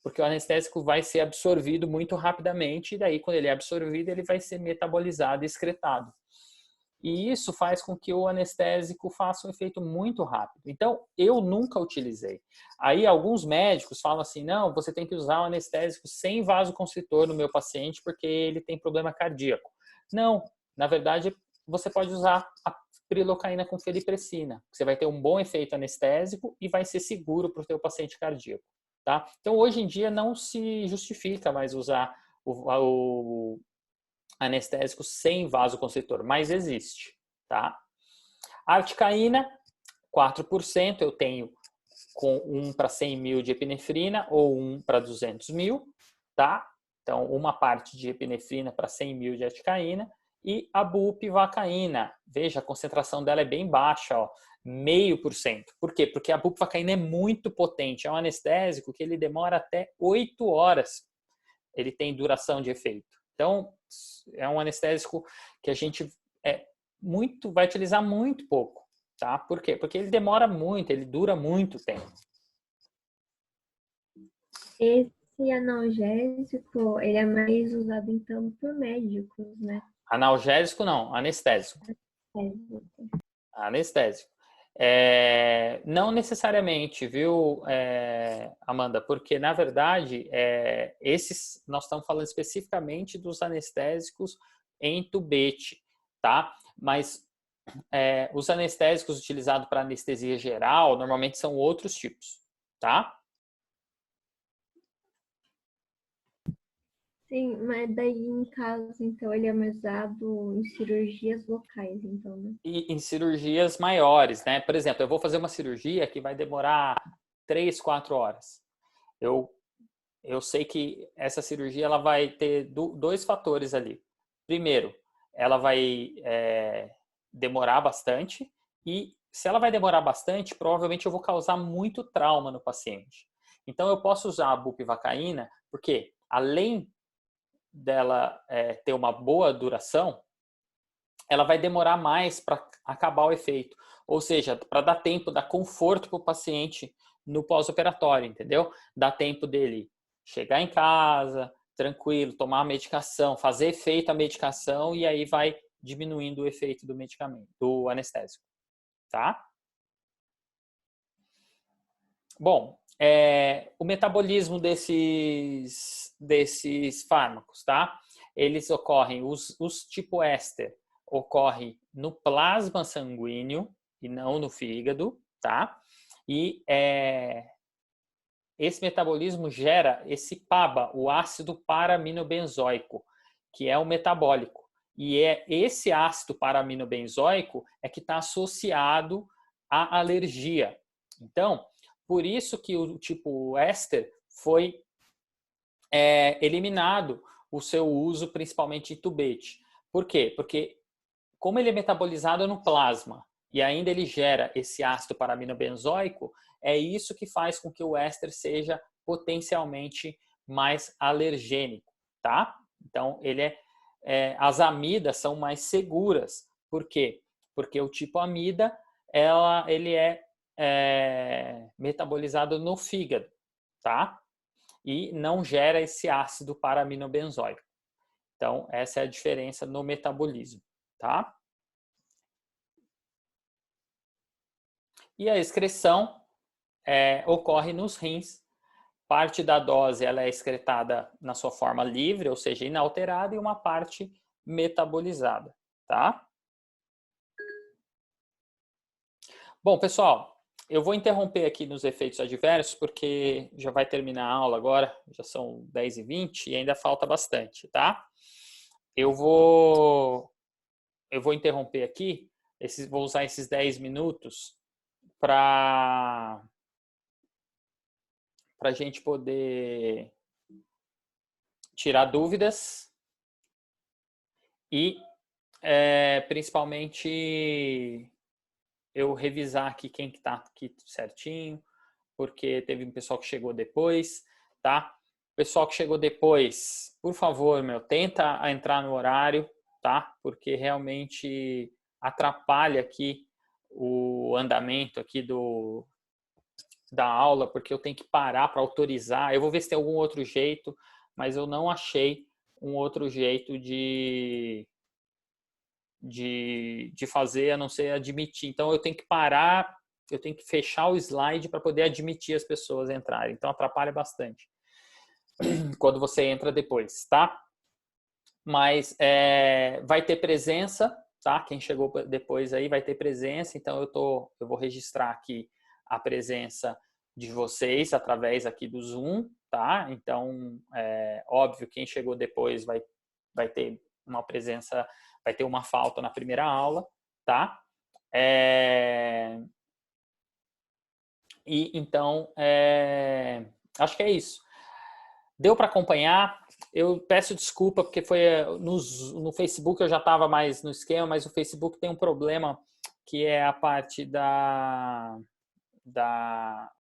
porque o anestésico vai ser absorvido muito rapidamente, e daí, quando ele é absorvido, ele vai ser metabolizado e excretado. E isso faz com que o anestésico faça um efeito muito rápido. Então, eu nunca utilizei. Aí, alguns médicos falam assim, não, você tem que usar o anestésico sem vasoconstritor no meu paciente porque ele tem problema cardíaco. Não, na verdade, você pode usar prilocaína com felipressina. Você vai ter um bom efeito anestésico e vai ser seguro para o teu paciente cardíaco, tá? Então, hoje em dia, não se justifica mais usar o anestésico sem vasoconstritor, mas existe, tá? Articaína, 4%, eu tenho com 1 para 100 mil de epinefrina ou 1 para 200 mil, tá? Então, uma parte de epinefrina para 100 mil de articaína. E a bupivacaína, veja, a concentração dela é bem baixa, ó, 0,5%. Por quê? Porque a bupivacaína é muito potente, é um anestésico que ele demora até 8 horas. Ele tem duração de efeito. Então, é um anestésico que a gente vai utilizar muito pouco, tá? Por quê? Porque ele demora muito, ele dura muito tempo. Esse analgésico, ele é mais usado, então, por médicos, né? Analgésico não, anestésico. Anestésico. Não necessariamente, viu, Amanda? Porque, na verdade, nós estamos falando especificamente dos anestésicos em tubete, tá? Mas os anestésicos utilizados para anestesia geral, normalmente são outros tipos, tá? Sim, mas daí, em caso, então, ele é mais usado em cirurgias locais, então, né? E em cirurgias maiores, né? Por exemplo, eu vou fazer uma cirurgia que vai demorar 3, 4 horas. Eu sei que essa cirurgia ela vai ter dois fatores ali. Primeiro, ela vai demorar bastante e se ela vai demorar bastante, provavelmente eu vou causar muito trauma no paciente. Então, eu posso usar a bupivacaína porque, além dela ter uma boa duração, ela vai demorar mais para acabar o efeito. Ou seja, para dar tempo, dar conforto para o paciente no pós-operatório, entendeu? Dá tempo dele chegar em casa, tranquilo, tomar a medicação, fazer efeito a medicação e aí vai diminuindo o efeito do medicamento, do anestésico, tá? Bom, o metabolismo desses fármacos, tá? Eles ocorrem, os tipo éster, ocorre no plasma sanguíneo e não no fígado, tá? E esse metabolismo gera esse PABA, o ácido para-aminobenzoico, que é o metabólico. E esse ácido para-aminobenzoico que está associado à alergia. Então, por isso que o tipo éster foi eliminado o seu uso, principalmente em tubete. Por quê? Porque como ele é metabolizado no plasma e ainda ele gera esse ácido para-aminobenzoico, é isso que faz com que o éster seja potencialmente mais alergênico, tá? Então, as amidas são mais seguras. Por quê? Porque o tipo amida, ele é metabolizado no fígado, tá? E não gera esse ácido para-aminobenzoico. Então, essa é a diferença no metabolismo, tá? E a excreção ocorre nos rins. Parte da dose ela é excretada na sua forma livre, ou seja, inalterada, e uma parte metabolizada, tá? Bom, pessoal, eu vou interromper aqui nos efeitos adversos, porque já vai terminar a aula agora, já são 10h20 e ainda falta bastante, tá? Eu vou interromper aqui, vou usar esses 10 minutos para a gente poder tirar dúvidas e principalmente eu revisar aqui quem está aqui certinho, porque teve um pessoal que chegou depois, tá? Pessoal que chegou depois, por favor, tenta entrar no horário, tá? Porque realmente atrapalha aqui o andamento aqui da aula, porque eu tenho que parar para autorizar. Eu vou ver se tem algum outro jeito, mas eu não achei um outro jeito de fazer, a não ser admitir. Então, eu tenho que parar, eu tenho que fechar o slide para poder admitir as pessoas entrarem. Então, atrapalha bastante quando você entra depois, tá? Mas vai ter presença tá? Quem chegou depois aí vai ter presença, então eu vou registrar aqui a presença de vocês através aqui do Zoom, tá? Então, óbvio, quem chegou depois vai ter uma presença, vai ter uma falta na primeira aula, tá? E então, acho que é isso. Deu para acompanhar? Eu peço desculpa porque foi no Facebook eu já estava mais no esquema, mas o Facebook tem um problema que é a parte da